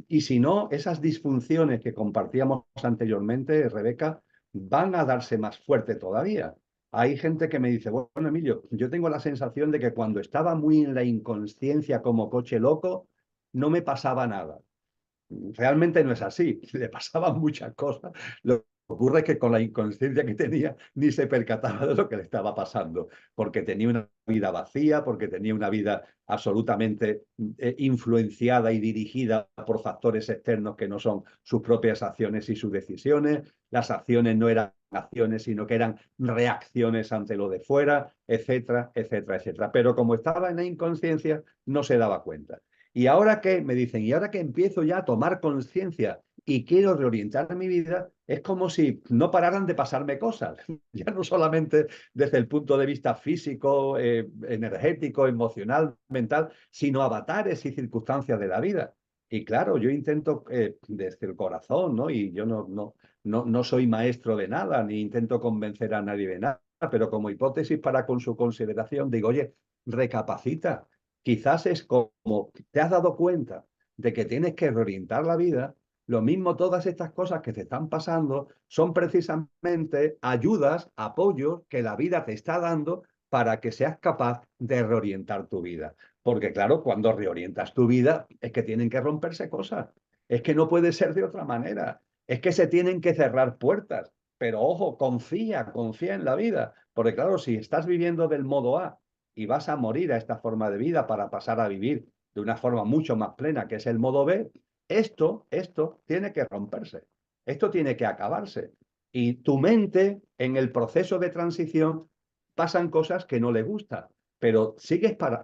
Y si no, esas disfunciones que compartíamos anteriormente, Rebeca, van a darse más fuerte todavía. Hay gente que me dice, bueno, Emilio, yo tengo la sensación de que cuando estaba muy en la inconsciencia como coche loco, no me pasaba nada. Realmente no es así, le pasaban muchas cosas. Lo Ocurre que con la inconsciencia que tenía ni se percataba de lo que le estaba pasando, porque tenía una vida vacía, porque tenía una vida absolutamente influenciada y dirigida por factores externos que no son sus propias acciones y sus decisiones. Las acciones no eran acciones, sino que eran reacciones ante lo de fuera, etcétera, etcétera, etcétera. Pero como estaba en la inconsciencia, no se daba cuenta. Y ahora que me dicen, y ahora que empiezo ya a tomar conciencia y quiero reorientar mi vida, es como si no pararan de pasarme cosas, ya no solamente desde el punto de vista físico, energético, emocional, mental, sino avatares y circunstancias de la vida. Y claro, yo intento desde el corazón, ¿no? Y yo no soy maestro de nada, ni intento convencer a nadie de nada, pero como hipótesis para con su consideración, digo, oye, recapacita. Quizás es como te has dado cuenta de que tienes que reorientar la vida. Lo mismo, todas estas cosas que te están pasando son precisamente ayudas, apoyos que la vida te está dando para que seas capaz de reorientar tu vida. Porque claro, cuando reorientas tu vida es que tienen que romperse cosas. Es que no puede ser de otra manera. Es que se tienen que cerrar puertas. Pero ojo, confía en la vida. Porque claro, si estás viviendo del modo A y vas a morir a esta forma de vida para pasar a vivir de una forma mucho más plena, que es el modo B, esto tiene que romperse, esto tiene que acabarse. Y tu mente, en el proceso de transición, pasan cosas que no le gustan, pero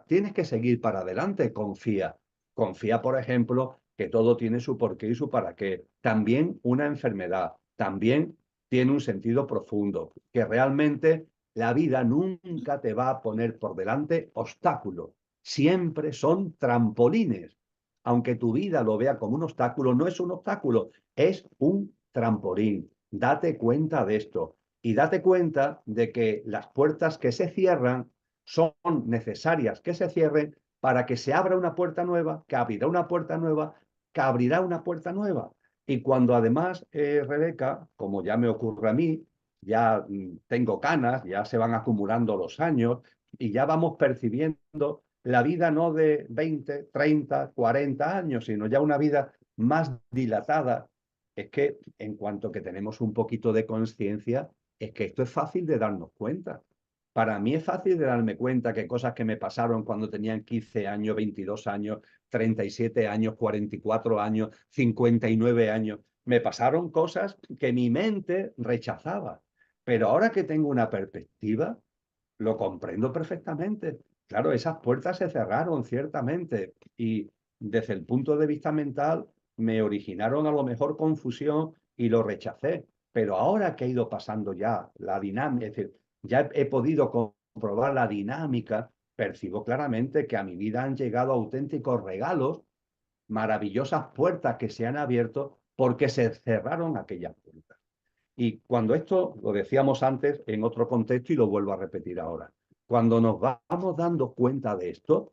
tienes que seguir para adelante, confía. Confía, por ejemplo, que todo tiene su porqué y su para qué. También una enfermedad, también tiene un sentido profundo, que realmente la vida nunca te va a poner por delante obstáculos, siempre son trampolines. Aunque tu vida lo vea como un obstáculo, no es un obstáculo, es un trampolín. Date cuenta de esto y date cuenta de que las puertas que se cierran son necesarias que se cierren para que se abra una puerta nueva, que abrirá una puerta nueva, que abrirá una puerta nueva. Y cuando además, Rebeca, como ya me ocurre a mí, ya tengo canas, ya se van acumulando los años y ya vamos percibiendo la vida no de 20, 30, 40 años, sino ya una vida más dilatada. Es que en cuanto que tenemos un poquito de conciencia, es que esto es fácil de darnos cuenta. Para mí es fácil de darme cuenta que cosas que me pasaron cuando tenían 15 años, 22 años, 37 años, 44 años, 59 años, me pasaron cosas que mi mente rechazaba. Pero ahora que tengo una perspectiva, lo comprendo perfectamente. Claro, esas puertas se cerraron ciertamente y desde el punto de vista mental me originaron a lo mejor confusión y lo rechacé. Pero ahora que ha ido pasando ya la dinámica, es decir, ya he podido comprobar la dinámica, percibo claramente que a mi vida han llegado auténticos regalos, maravillosas puertas que se han abierto porque se cerraron aquellas puertas. Y cuando esto, lo decíamos antes en otro contexto y lo vuelvo a repetir ahora, cuando nos vamos dando cuenta de esto,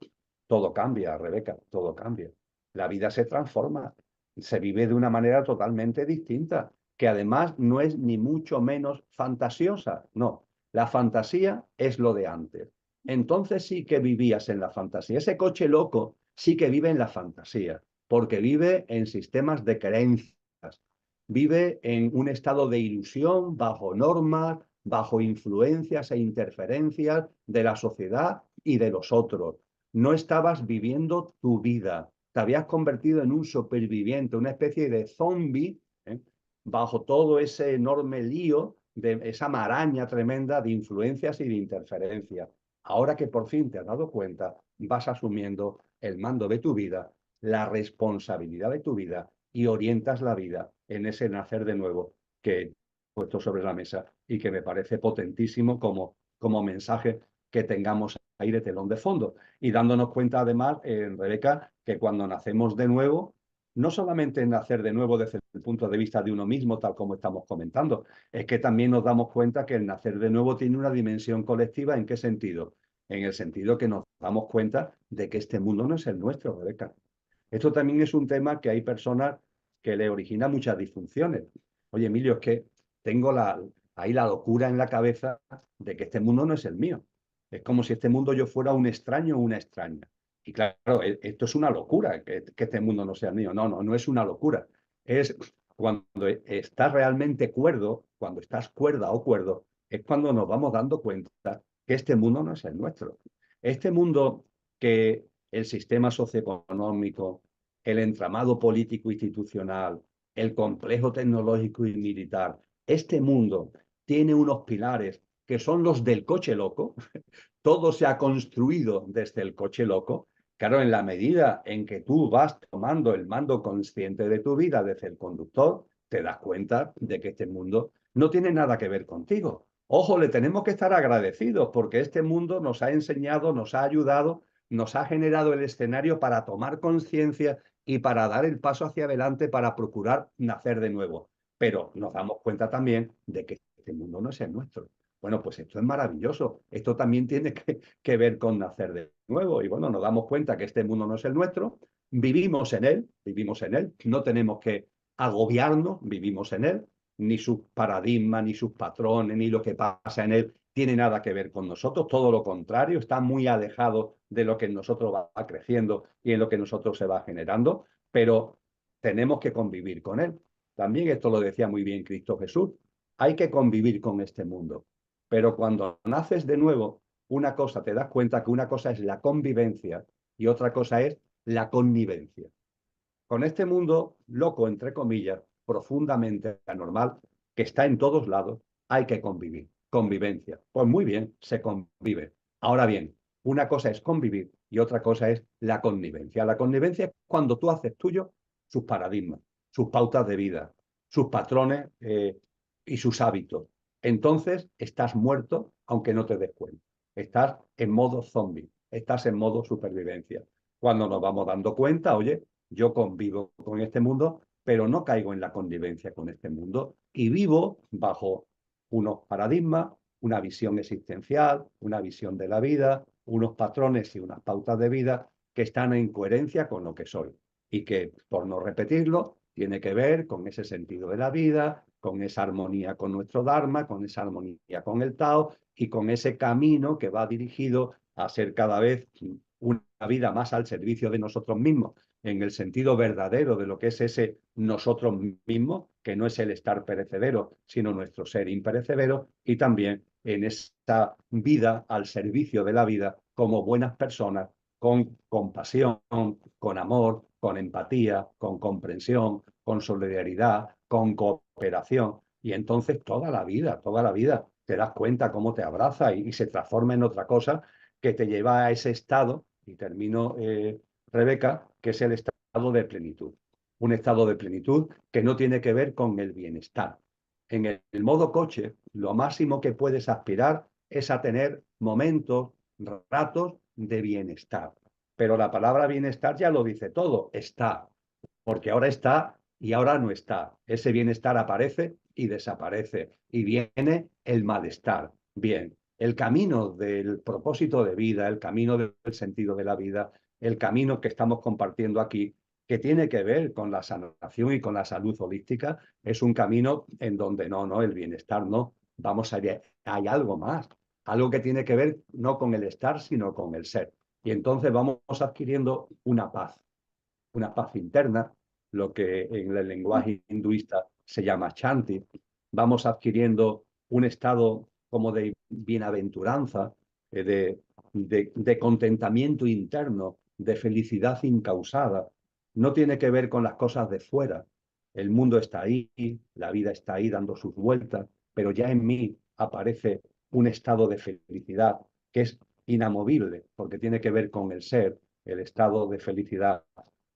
todo cambia, Rebeca, todo cambia. La vida se transforma, se vive de una manera totalmente distinta, que además no es ni mucho menos fantasiosa, no. La fantasía es lo de antes. Entonces sí que vivías en la fantasía. Ese coche loco sí que vive en la fantasía, porque vive en sistemas de creencias, vive en un estado de ilusión, bajo normas, bajo influencias e interferencias de la sociedad y de los otros. No estabas viviendo tu vida, te habías convertido en un superviviente, una especie de zombie, bajo todo ese enorme lío de esa maraña tremenda de influencias y de interferencias. Ahora que por fin te has dado cuenta, vas asumiendo el mando de tu vida, la responsabilidad de tu vida y orientas la vida en ese nacer de nuevo que he puesto sobre la mesa y que me parece potentísimo como mensaje que tengamos ahí de telón de fondo. Y dándonos cuenta además, Rebeca, que cuando nacemos de nuevo, no solamente nacer de nuevo desde el punto de vista de uno mismo, tal como estamos comentando, es que también nos damos cuenta que el nacer de nuevo tiene una dimensión colectiva. ¿En qué sentido? En el sentido que nos damos cuenta de que este mundo no es el nuestro, Rebeca. Esto también es un tema que hay personas que le origina muchas disfunciones. Oye, Emilio, es que tengo ahí la locura en la cabeza de que este mundo no es el mío. Es como si este mundo yo fuera un extraño o una extraña. Y claro, esto es una locura, que este mundo no sea mío. No es una locura. Es Cuando estás realmente cuerdo, cuando estás cuerda o cuerdo, es cuando nos vamos dando cuenta que este mundo no es el nuestro. Este mundo que el sistema socioeconómico, el entramado político institucional, el complejo tecnológico y militar, este mundo tiene unos pilares que son los del coche loco. Todo se ha construido desde el coche loco. Claro, en la medida en que tú vas tomando el mando consciente de tu vida desde el conductor, te das cuenta de que este mundo no tiene nada que ver contigo. Ojo, le tenemos que estar agradecidos porque este mundo nos ha enseñado, nos ha ayudado, nos ha generado el escenario para tomar conciencia y para dar el paso hacia adelante para procurar nacer de nuevo. Pero nos damos cuenta también de que este mundo no es el nuestro. Bueno, pues esto es maravilloso. Esto también tiene que ver con nacer de nuevo. Y bueno, nos damos cuenta que este mundo no es el nuestro, vivimos en él, no tenemos que agobiarnos, vivimos en él, ni sus paradigmas, ni sus patrones, ni lo que pasa en él tiene nada que ver con nosotros, todo lo contrario, está muy alejado de lo que en nosotros va creciendo y en lo que en nosotros se va generando, pero tenemos que convivir con él. También esto lo decía muy bien Cristo Jesús, hay que convivir con este mundo. Pero cuando naces de nuevo, una cosa, te das cuenta que una cosa es la convivencia y otra cosa es la connivencia. Con este mundo loco, entre comillas, profundamente anormal, que está en todos lados, hay que convivir. Convivencia. Pues muy bien, se convive. Ahora bien, una cosa es convivir y otra cosa es la connivencia. La connivencia es cuando tú haces tuyo sus paradigmas, sus pautas de vida, sus patrones y sus hábitos. Entonces estás muerto aunque no te des cuenta. Estás en modo zombie, estás en modo supervivencia. Cuando nos vamos dando cuenta, oye, yo convivo con este mundo, pero no caigo en la convivencia con este mundo y vivo bajo unos paradigmas, una visión existencial, una visión de la vida, unos patrones y unas pautas de vida que están en coherencia con lo que soy y que, por no repetirlo, tiene que ver con ese sentido de la vida, con esa armonía con nuestro Dharma, con esa armonía con el Tao y con ese camino que va dirigido a ser cada vez una vida más al servicio de nosotros mismos, en el sentido verdadero de lo que es ese nosotros mismos, que no es el estar perecedero, sino nuestro ser imperecedero, y también en esta vida al servicio de la vida como buenas personas, con compasión, con amor, con empatía, con comprensión, con solidaridad, con cooperación. Y entonces toda la vida, te das cuenta cómo te abraza y se transforma en otra cosa que te lleva a ese estado, y termino, Rebeca, que es el estado de plenitud. Un estado de plenitud que no tiene que ver con el bienestar. En el modo coche, lo máximo que puedes aspirar es a tener momentos, ratos de bienestar. Pero la palabra bienestar ya lo dice todo, está, porque ahora está y ahora no está. Ese bienestar aparece y desaparece y viene el malestar. Bien, el camino del propósito de vida, el camino del sentido de la vida, el camino que estamos compartiendo aquí, que tiene que ver con la sanación y con la salud holística, es un camino en donde no, el bienestar no, vamos a ir, hay algo más, algo que tiene que ver no con el estar, sino con el ser. Y entonces vamos adquiriendo una paz interna, lo que en el lenguaje hinduista se llama chanti. Vamos adquiriendo un estado como de bienaventuranza, de contentamiento interno, de felicidad incausada. No tiene que ver con las cosas de fuera. El mundo está ahí, la vida está ahí dando sus vueltas, pero ya en mí aparece un estado de felicidad que es inamovible, porque tiene que ver con el ser, el estado de felicidad,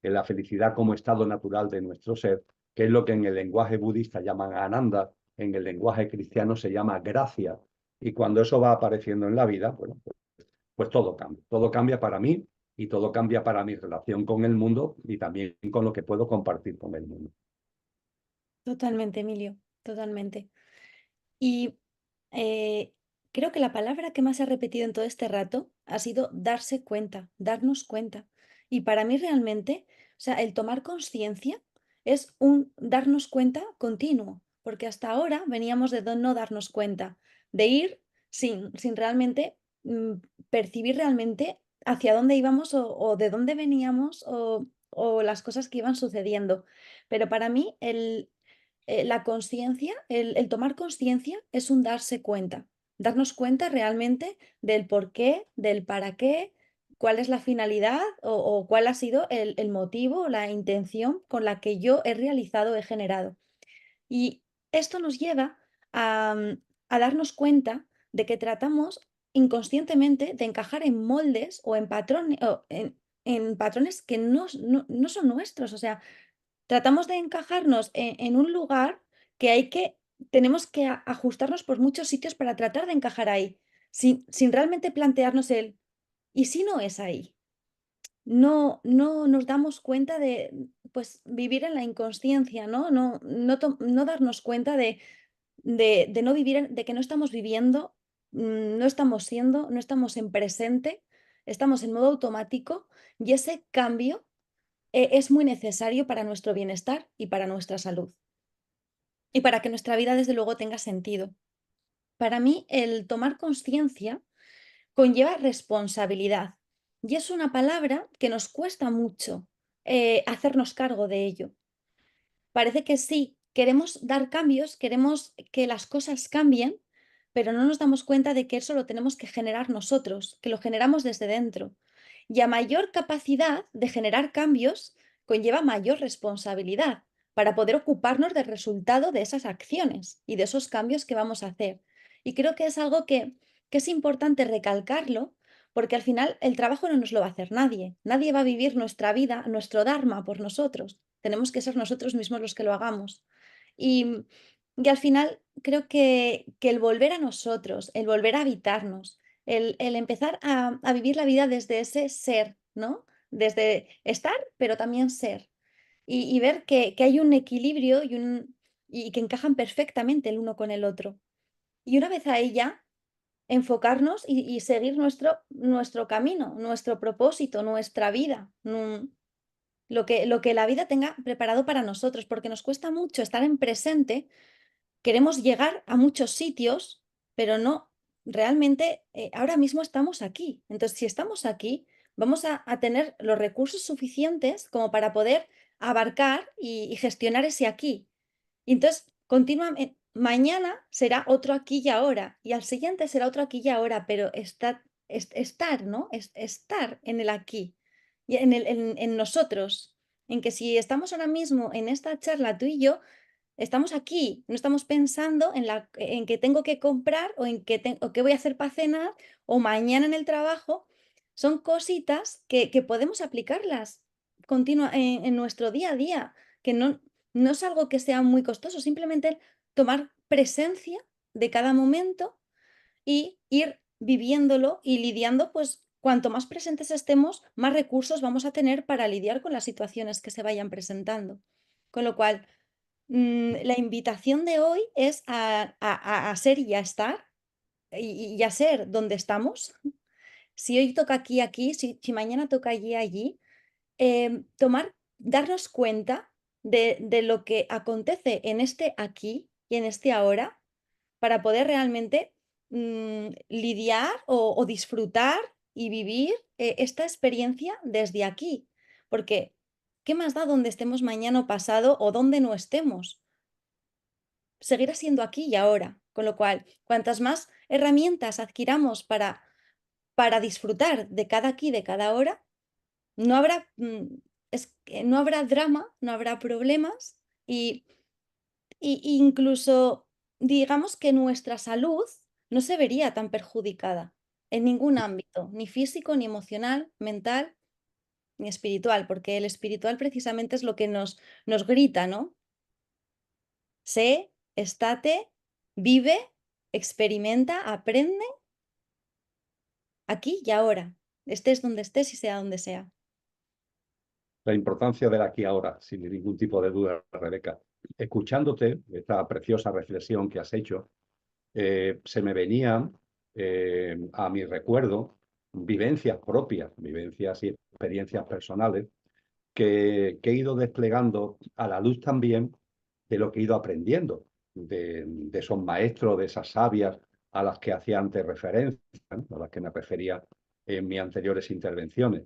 la felicidad como estado natural de nuestro ser, que es lo que en el lenguaje budista llaman ananda, en el lenguaje cristiano se llama gracia. Y cuando eso va apareciendo en la vida, bueno, pues todo cambia. Todo cambia para mí y todo cambia para mi relación con el mundo y también con lo que puedo compartir con el mundo. Totalmente, Emilio, totalmente. Y eh, creo que la palabra que más he repetido en todo este rato ha sido darse cuenta, darnos cuenta. Y para mí realmente, o sea, el tomar conciencia es un darnos cuenta continuo, porque hasta ahora veníamos de no darnos cuenta, de ir sin realmente percibir realmente hacia dónde íbamos o de dónde veníamos o las cosas que iban sucediendo. Pero para mí la conciencia, el tomar conciencia es un darse cuenta, darnos cuenta realmente del por qué, del para qué, cuál es la finalidad o cuál ha sido el motivo, la intención con la que yo he realizado, he generado. Y esto nos lleva a darnos cuenta de que tratamos inconscientemente de encajar en moldes o en patrones, en patrones que no son nuestros. O sea, tratamos de encajarnos en un lugar que tenemos que ajustarnos por muchos sitios para tratar de encajar ahí, sin realmente plantearnos ¿y si no es ahí? No nos damos cuenta de, pues, vivir en la inconsciencia, ¿no? No darnos cuenta de no vivir de que no estamos viviendo, no estamos siendo, no estamos en presente, estamos en modo automático, y ese cambio, es muy necesario para nuestro bienestar y para nuestra salud, y para que nuestra vida, desde luego, tenga sentido. Para mí, el tomar conciencia conlleva responsabilidad, y es una palabra que nos cuesta mucho, hacernos cargo de ello. Parece que sí, queremos dar cambios, queremos que las cosas cambien, pero no nos damos cuenta de que eso lo tenemos que generar nosotros, que lo generamos desde dentro. Y a mayor capacidad de generar cambios, conlleva mayor responsabilidad para poder ocuparnos del resultado de esas acciones y de esos cambios que vamos a hacer. Y creo que es algo que es importante recalcarlo, porque al final el trabajo no nos lo va a hacer nadie. Nadie va a vivir nuestra vida, nuestro dharma por nosotros. Tenemos que ser nosotros mismos los que lo hagamos. Y, y al final creo que el volver a nosotros, el volver a habitarnos, el empezar a vivir la vida desde ese ser, ¿no? Desde estar, pero también ser. Y ver que hay un equilibrio y que encajan perfectamente el uno con el otro. Y una vez ahí ya, enfocarnos y seguir nuestro camino, nuestro propósito, nuestra vida. Lo que la vida tenga preparado para nosotros, porque nos cuesta mucho estar en presente, queremos llegar a muchos sitios, pero no, realmente ahora mismo estamos aquí. Entonces, si estamos aquí, vamos a tener los recursos suficientes como para poder abarcar y gestionar ese aquí. Y entonces, continuamente, mañana será otro aquí y ahora, y al siguiente será otro aquí y ahora, pero estar, ¿no? Estar en el aquí, y en nosotros, en que si estamos ahora mismo en esta charla tú y yo, estamos aquí, no estamos pensando en que tengo que comprar o o qué voy a hacer para cenar o mañana en el trabajo. Son cositas que podemos aplicarlas en nuestro día a día, que no es algo que sea muy costoso, simplemente tomar presencia de cada momento y ir viviéndolo y lidiando, pues cuanto más presentes estemos, más recursos vamos a tener para lidiar con las situaciones que se vayan presentando. Con lo cual, la invitación de hoy es a ser y a estar y a ser donde estamos. Si hoy toca aquí, aquí, si mañana toca allí, allí, darnos cuenta de lo que acontece en este aquí y en este ahora para poder realmente lidiar o disfrutar y vivir esta experiencia desde aquí. Porque, ¿qué más da donde estemos mañana o pasado o donde no estemos? Seguirá siendo aquí y ahora. Con lo cual, cuantas más herramientas adquiramos para disfrutar de cada aquí, de cada hora, no habrá, no habrá drama, no habrá problemas y, y incluso digamos que nuestra salud no se vería tan perjudicada en ningún ámbito, ni físico, ni emocional, mental, ni espiritual, porque el espiritual precisamente es lo que nos grita, ¿no? Sé, estate, vive, experimenta, aprende aquí y ahora, estés donde estés y sea donde sea. La importancia del aquí ahora, sin ningún tipo de duda, Rebeca. Escuchándote, esta preciosa reflexión que has hecho, se me venían a mi recuerdo vivencias propias, vivencias y experiencias personales que he ido desplegando a la luz también de lo que he ido aprendiendo, de esos maestros, de esas sabias a las que hacía antes referencia, ¿no? A las que me refería en mis anteriores intervenciones.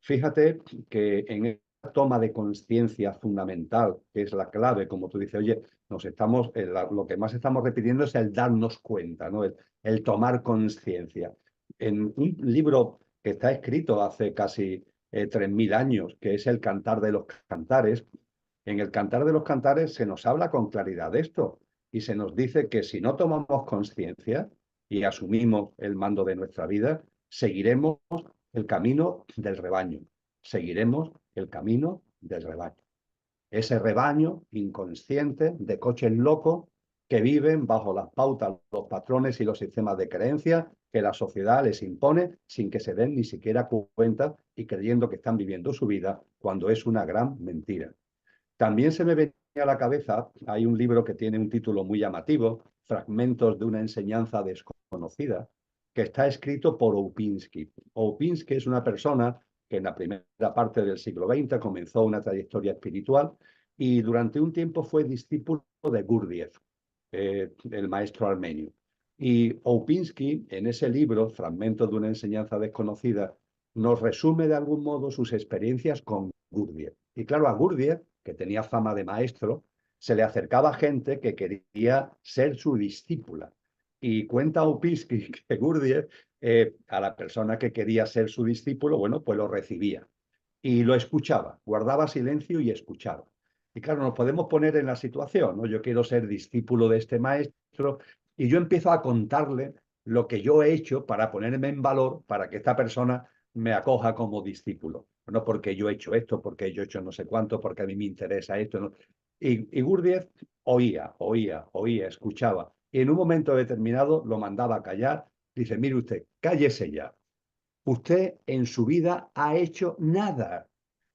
Fíjate que en toma de conciencia fundamental, que es la clave, como tú dices, oye, lo que más estamos repitiendo es el darnos cuenta, ¿no? El tomar conciencia. En un libro que está escrito hace casi 3.000 años, que es el Cantar de los Cantares, en el Cantar de los Cantares se nos habla con claridad de esto y se nos dice que si no tomamos conciencia y asumimos el mando de nuestra vida, seguiremos el camino del rebaño, seguiremos el camino del rebaño. Ese rebaño inconsciente de coches locos que viven bajo las pautas, los patrones y los sistemas de creencias que la sociedad les impone sin que se den ni siquiera cuenta y creyendo que están viviendo su vida cuando es una gran mentira. También se me venía a la cabeza, hay un libro que tiene un título muy llamativo, Fragmentos de una enseñanza desconocida, que está escrito por Oupinsky. Oupinsky es una persona que en la primera parte del siglo XX comenzó una trayectoria espiritual y durante un tiempo fue discípulo de Gurdjieff, el maestro armenio. Y Oupinsky, en ese libro, Fragmentos de una enseñanza desconocida, nos resume de algún modo sus experiencias con Gurdjieff. Y claro, a Gurdjieff, que tenía fama de maestro, se le acercaba gente que quería ser su discípula. Y cuenta Oupinsky que Gurdjieff, a la persona que quería ser su discípulo, bueno, pues lo recibía y lo escuchaba, guardaba silencio y escuchaba. Y claro, nos podemos poner en la situación, ¿no? Yo quiero ser discípulo de este maestro y yo empiezo a contarle lo que yo he hecho para ponerme en valor, para que esta persona me acoja como discípulo. No porque yo he hecho esto, porque yo he hecho no sé cuánto, porque a mí me interesa esto. ¿No? Y Gurdjieff oía, escuchaba. Y en un momento determinado lo mandaba a callar. Dice, mire usted, cállese ya. Usted en su vida ha hecho nada.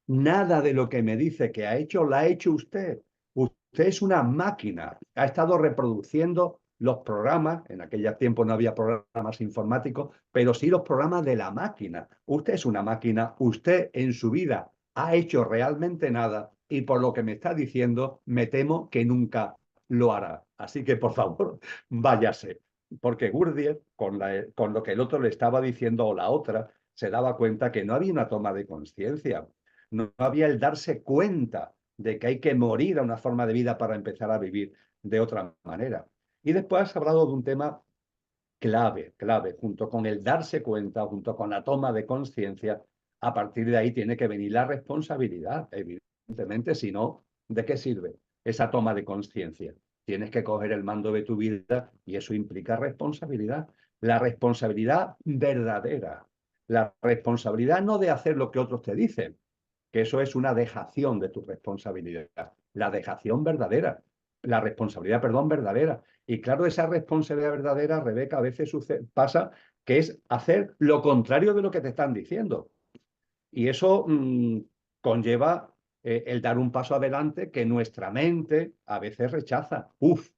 Nada de lo que me dice que ha hecho, lo ha hecho usted. Usted es una máquina. Ha estado reproduciendo los programas, en aquellos tiempos no había programas informáticos, pero sí los programas de la máquina. Usted es una máquina, usted en su vida ha hecho realmente nada y por lo que me está diciendo, me temo que nunca lo hará. Así que, por favor, váyase. Porque Gurdjieff, con lo que el otro le estaba diciendo o la otra, se daba cuenta que no había una toma de conciencia, no había el darse cuenta de que hay que morir a una forma de vida para empezar a vivir de otra manera. Y después has hablado de un tema clave, junto con el darse cuenta, junto con la toma de conciencia, a partir de ahí tiene que venir la responsabilidad, evidentemente, si no, ¿de qué sirve esa toma de conciencia? Tienes que coger el mando de tu vida y eso implica responsabilidad. La responsabilidad verdadera, la responsabilidad no de hacer lo que otros te dicen, que eso es una dejación de tu responsabilidad, la dejación verdadera, la responsabilidad, perdón, verdadera. Y claro, esa responsabilidad verdadera, Rebeca, a veces pasa que es hacer lo contrario de lo que te están diciendo. Y eso conlleva el dar un paso adelante que nuestra mente a veces rechaza. Uf,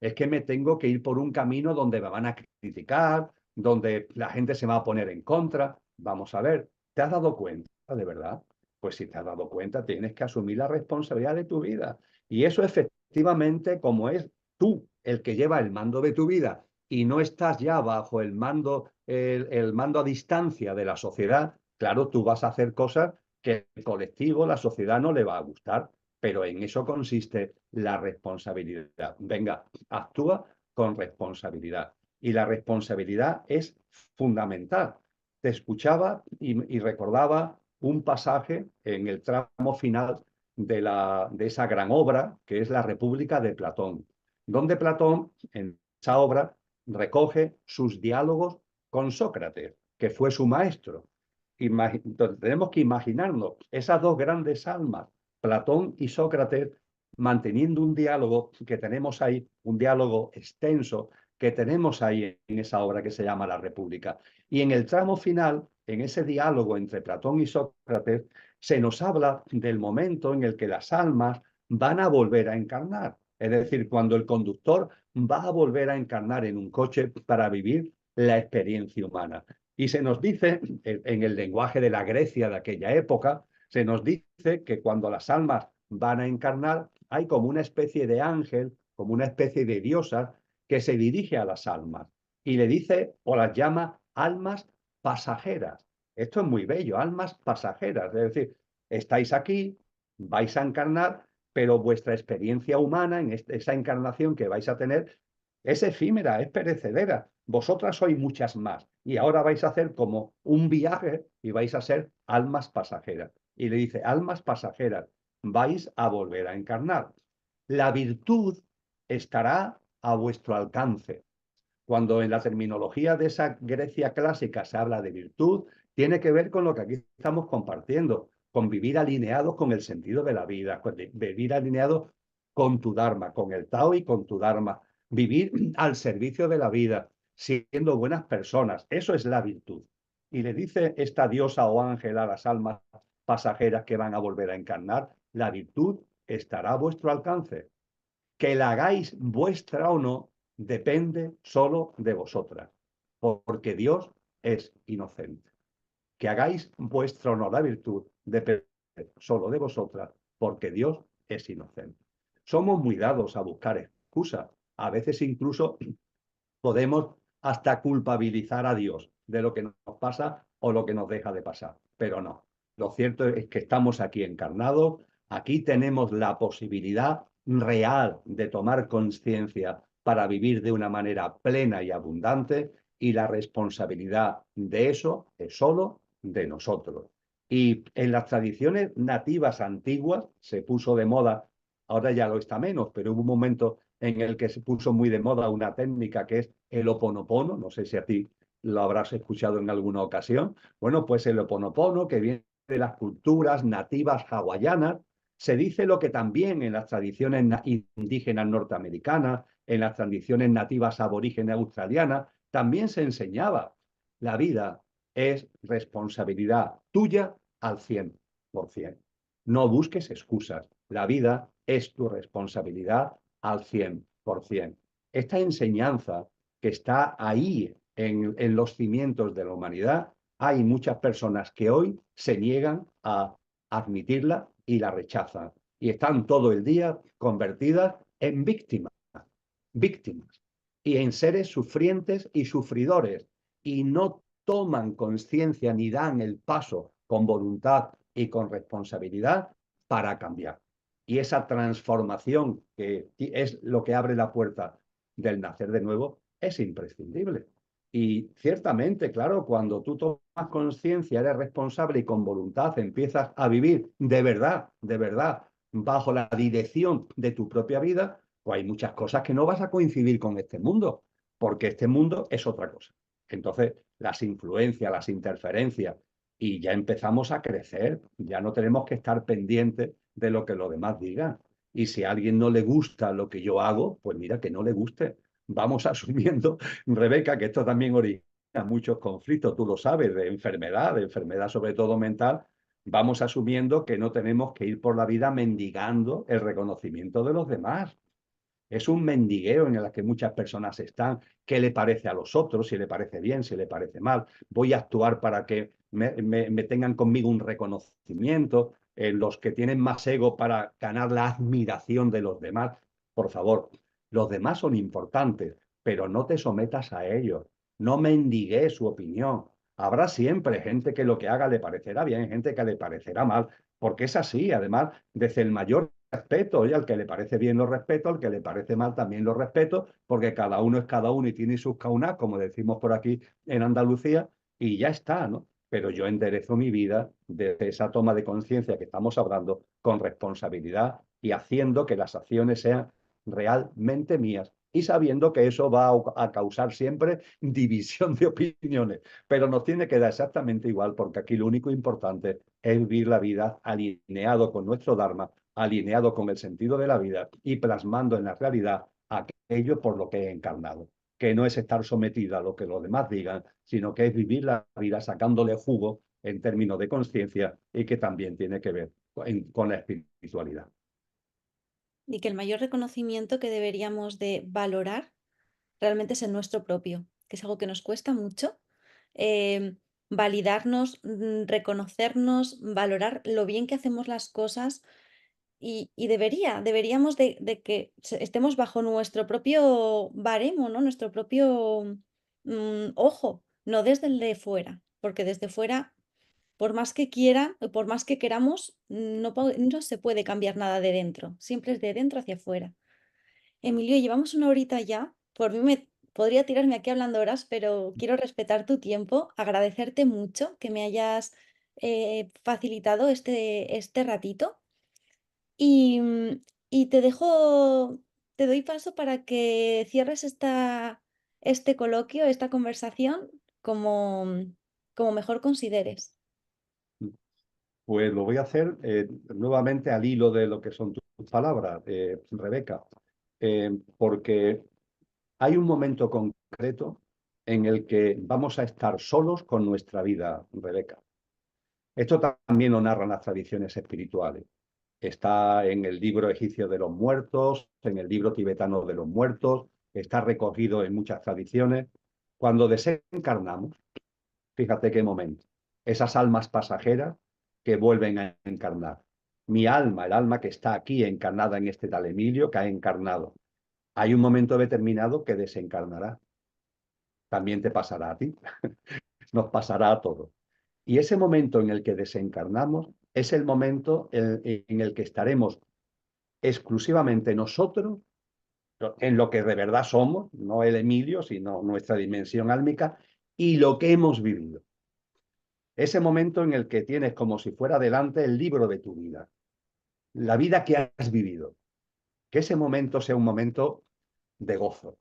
es que me tengo que ir por un camino donde me van a criticar, donde la gente se va a poner en contra. Vamos a ver, ¿te has dado cuenta de verdad? Pues si te has dado cuenta, tienes que asumir la responsabilidad de tu vida. Y eso efectivamente, como es tú el que lleva el mando de tu vida y no estás ya bajo el mando a distancia de la sociedad, claro, tú vas a hacer cosas que el colectivo, la sociedad no le va a gustar, pero en eso consiste la responsabilidad. Venga, actúa con responsabilidad. Y la responsabilidad es fundamental. Te escuchaba y recordaba un pasaje en el tramo final de esa gran obra que es la República de Platón, donde Platón, en esa obra, recoge sus diálogos con Sócrates, que fue su maestro. Entonces, tenemos que imaginarnos esas dos grandes almas, Platón y Sócrates, manteniendo un diálogo que tenemos ahí, un diálogo extenso que tenemos ahí en esa obra que se llama La República. Y en el tramo final, en ese diálogo entre Platón y Sócrates, se nos habla del momento en el que las almas van a volver a encarnar. Es decir, cuando el conductor va a volver a encarnar en un coche para vivir la experiencia humana. Y se nos dice, en el lenguaje de la Grecia de aquella época, se nos dice que cuando las almas van a encarnar, hay como una especie de ángel, como una especie de diosa, que se dirige a las almas y le dice o las llama almas pasajeras. Esto es muy bello, almas pasajeras. Es decir, Estáis aquí, vais a encarnar, pero vuestra experiencia humana en esa encarnación que vais a tener es efímera, es perecedera. Vosotras sois muchas más y ahora vais a hacer como un viaje y vais a ser almas pasajeras. Y le dice, almas pasajeras, vais a volver a encarnar. La virtud estará a vuestro alcance. Cuando en la terminología de esa Grecia clásica se habla de virtud, tiene que ver con lo que aquí estamos compartiendo, con vivir alineados con el sentido de la vida, con vivir alineados con tu Dharma, con el Tao y con tu Dharma, vivir al servicio de la vida, siendo buenas personas. Eso es la virtud. Y le dice esta diosa o ángel a las almas pasajeras que van a volver a encarnar, la virtud estará a vuestro alcance. Que la hagáis vuestra o no depende solo de vosotras, porque Dios es inocente. Que hagáis vuestra o no la virtud depende solo de vosotras, porque Dios es inocente. Somos muy dados a buscar excusas. A veces incluso podemos hasta culpabilizar a Dios de lo que nos pasa o lo que nos deja de pasar, pero no. Lo cierto es que estamos aquí encarnados, aquí tenemos la posibilidad real de tomar conciencia para vivir de una manera plena y abundante y la responsabilidad de eso es solo de nosotros. Y en las tradiciones nativas antiguas se puso de moda, ahora ya lo está menos, pero hubo un momento en el que se puso muy de moda una técnica que es el oponopono, no sé si a ti lo habrás escuchado en alguna ocasión. Bueno, pues el oponopono, que viene de las culturas nativas hawaianas, se dice lo que también en las tradiciones indígenas norteamericanas, en las tradiciones nativas aborígenes australianas, también se enseñaba. La vida es responsabilidad tuya al 100%. No busques excusas. La vida es tu responsabilidad al 100%. Esta enseñanza que está ahí en los cimientos de la humanidad, hay muchas personas que hoy se niegan a admitirla y la rechazan. Y están todo el día convertidas en víctimas, y en seres sufrientes y sufridores, y no toman conciencia ni dan el paso con voluntad y con responsabilidad para cambiar. Y esa transformación, que es lo que abre la puerta del nacer de nuevo, es imprescindible. Y ciertamente, claro, cuando tú tomas conciencia, eres responsable y con voluntad empiezas a vivir de verdad, bajo la dirección de tu propia vida, pues hay muchas cosas que no vas a coincidir con este mundo, porque este mundo es otra cosa. Entonces, las influencias, las interferencias, y ya empezamos a crecer, ya no tenemos que estar pendientes de lo que los demás digan. Y si a alguien no le gusta lo que yo hago, pues mira, que no le guste. Vamos asumiendo, Rebeca, que esto también origina muchos conflictos, tú lo sabes, de enfermedad sobre todo mental. Vamos asumiendo que no tenemos que ir por la vida mendigando el reconocimiento de los demás. Es un mendigueo en el que muchas personas están. ¿Qué le parece a los otros? Si le parece bien, si le parece mal. Voy a actuar para que me tengan conmigo un reconocimiento. Los que tienen más ego para ganar la admiración de los demás. Por favor, los demás son importantes, pero no te sometas a ellos. No mendigues su opinión. Habrá siempre gente que lo que haga le parecerá bien, gente que le parecerá mal, porque es así. Además, desde el mayor respeto, y al que le parece bien lo respeto, al que le parece mal también lo respeto, porque cada uno es cada uno y tiene sus caunas, como decimos por aquí en Andalucía, y ya está, ¿no? Pero yo enderezo mi vida desde esa toma de conciencia que estamos hablando con responsabilidad y haciendo que las acciones sean realmente mías y sabiendo que eso va a causar siempre división de opiniones, pero nos tiene que dar exactamente igual porque aquí lo único importante es vivir la vida alineado con nuestro Dharma, alineado con el sentido de la vida y plasmando en la realidad aquello por lo que he encarnado, que no es estar sometido a lo que los demás digan, sino que es vivir la vida sacándole jugo en términos de conciencia y que también tiene que ver con la espiritualidad. Y que el mayor reconocimiento que deberíamos de valorar realmente es el nuestro propio, que es algo que nos cuesta mucho. Validarnos, reconocernos, valorar lo bien que hacemos las cosas y deberíamos de que estemos bajo nuestro propio baremo, ¿no? Nuestro propio ojo, no desde el de fuera, porque desde fuera por más que quiera, o por más que queramos, no se puede cambiar nada de dentro, siempre es de dentro hacia afuera. Emilio, llevamos una horita ya. Por mí me podría tirarme aquí hablando horas, pero quiero respetar tu tiempo, agradecerte mucho que me hayas facilitado este ratito y, y te doy paso para que cierres este coloquio, esta conversación, como, como mejor consideres. Pues lo voy a hacer nuevamente al hilo de lo que son tus palabras, Rebeca, porque hay un momento concreto en el que vamos a estar solos con nuestra vida, Rebeca. Esto también lo narran las tradiciones espirituales. Está en el libro egipcio de los muertos, en el libro tibetano de los muertos, está recogido en muchas tradiciones. Cuando desencarnamos, fíjate qué momento, esas almas pasajeras que vuelven a encarnar. Mi alma, el alma que está aquí encarnada en este tal Emilio, que ha encarnado. Hay un momento determinado que desencarnará. También te pasará a ti, nos pasará a todos. Y ese momento en el que desencarnamos es el momento en el que estaremos exclusivamente nosotros en lo que de verdad somos, no el Emilio, sino nuestra dimensión álmica y lo que hemos vivido. Ese momento en el que tienes como si fuera delante el libro de tu vida, la vida que has vivido. Que ese momento sea un momento de gozo,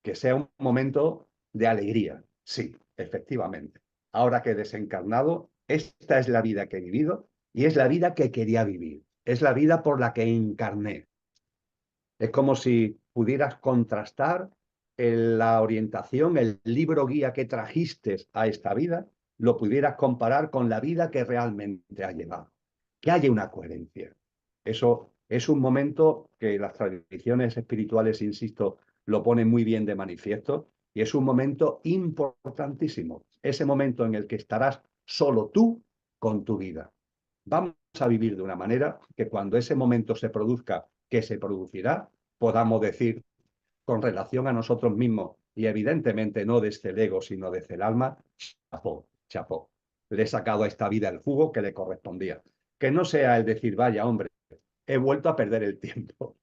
que sea un momento de alegría. Sí, efectivamente. Ahora que he desencarnado, esta es la vida que he vivido y es la vida que quería vivir. Es la vida por la que encarné. Es como si pudieras contrastar la orientación, el libro guía que trajiste a esta vida, lo pudieras comparar con la vida que realmente ha llevado. Que haya una coherencia. Eso es un momento que las tradiciones espirituales, insisto, lo ponen muy bien de manifiesto y es un momento importantísimo. Ese momento en el que estarás solo tú con tu vida. Vamos a vivir de una manera que cuando ese momento se produzca, que se producirá, podamos decir con relación a nosotros mismos y evidentemente no desde el ego, sino desde el alma, chapó, chapó. Le he sacado a esta vida el jugo que le correspondía. Que no sea el decir, vaya hombre, he vuelto a perder el tiempo.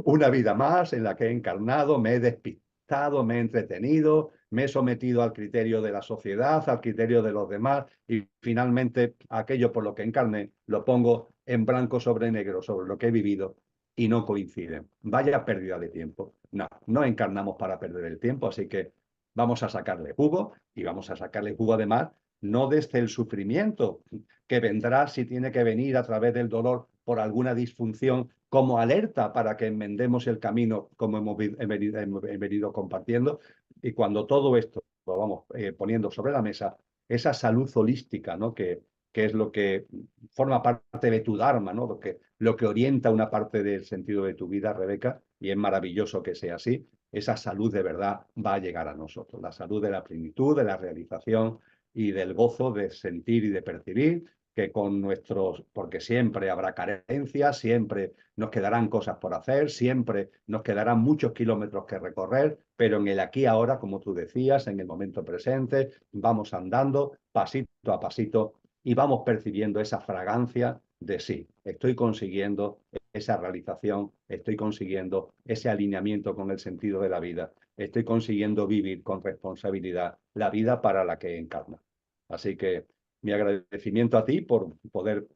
Una vida más en la que he encarnado, me he despistado, me he entretenido, me he sometido al criterio de la sociedad, al criterio de los demás y finalmente aquello por lo que encarné lo pongo en blanco sobre negro sobre lo que he vivido y no coinciden. Vaya pérdida de tiempo. No, no encarnamos para perder el tiempo, así que vamos a sacarle jugo y vamos a sacarle jugo además no desde el sufrimiento, que vendrá si tiene que venir a través del dolor por alguna disfunción como alerta para que enmendemos el camino como venido compartiendo. Y cuando todo esto lo vamos poniendo sobre la mesa, esa salud holística, ¿no? Que es lo que forma parte de tu Dharma, ¿no? Lo que orienta una parte del sentido de tu vida, Rebeca, y es maravilloso que sea así. Esa salud de verdad va a llegar a nosotros, la salud de la plenitud, de la realización y del gozo de sentir y de percibir, que con nuestros, porque siempre habrá carencias, siempre nos quedarán cosas por hacer, siempre nos quedarán muchos kilómetros que recorrer, pero en el aquí ahora, como tú decías, en el momento presente, vamos andando pasito a pasito y vamos percibiendo esa fragancia de sí, estoy consiguiendo esa realización, estoy consiguiendo ese alineamiento con el sentido de la vida, estoy consiguiendo vivir con responsabilidad la vida para la que encarna. Así que mi agradecimiento a ti por poder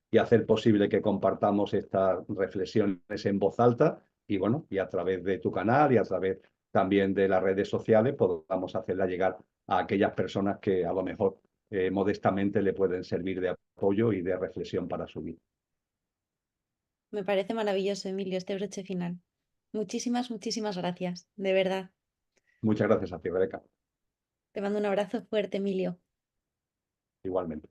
y hacer posible que compartamos estas reflexiones en voz alta y bueno, y a través de tu canal y a través también de las redes sociales podamos hacerla llegar a aquellas personas que a lo mejor modestamente le pueden servir de apoyo y de reflexión para su vida. Me parece maravilloso, Emilio, este broche final. Muchísimas gracias, de verdad. Muchas gracias a ti, Rebeca. Te mando un abrazo fuerte, Emilio. Igualmente.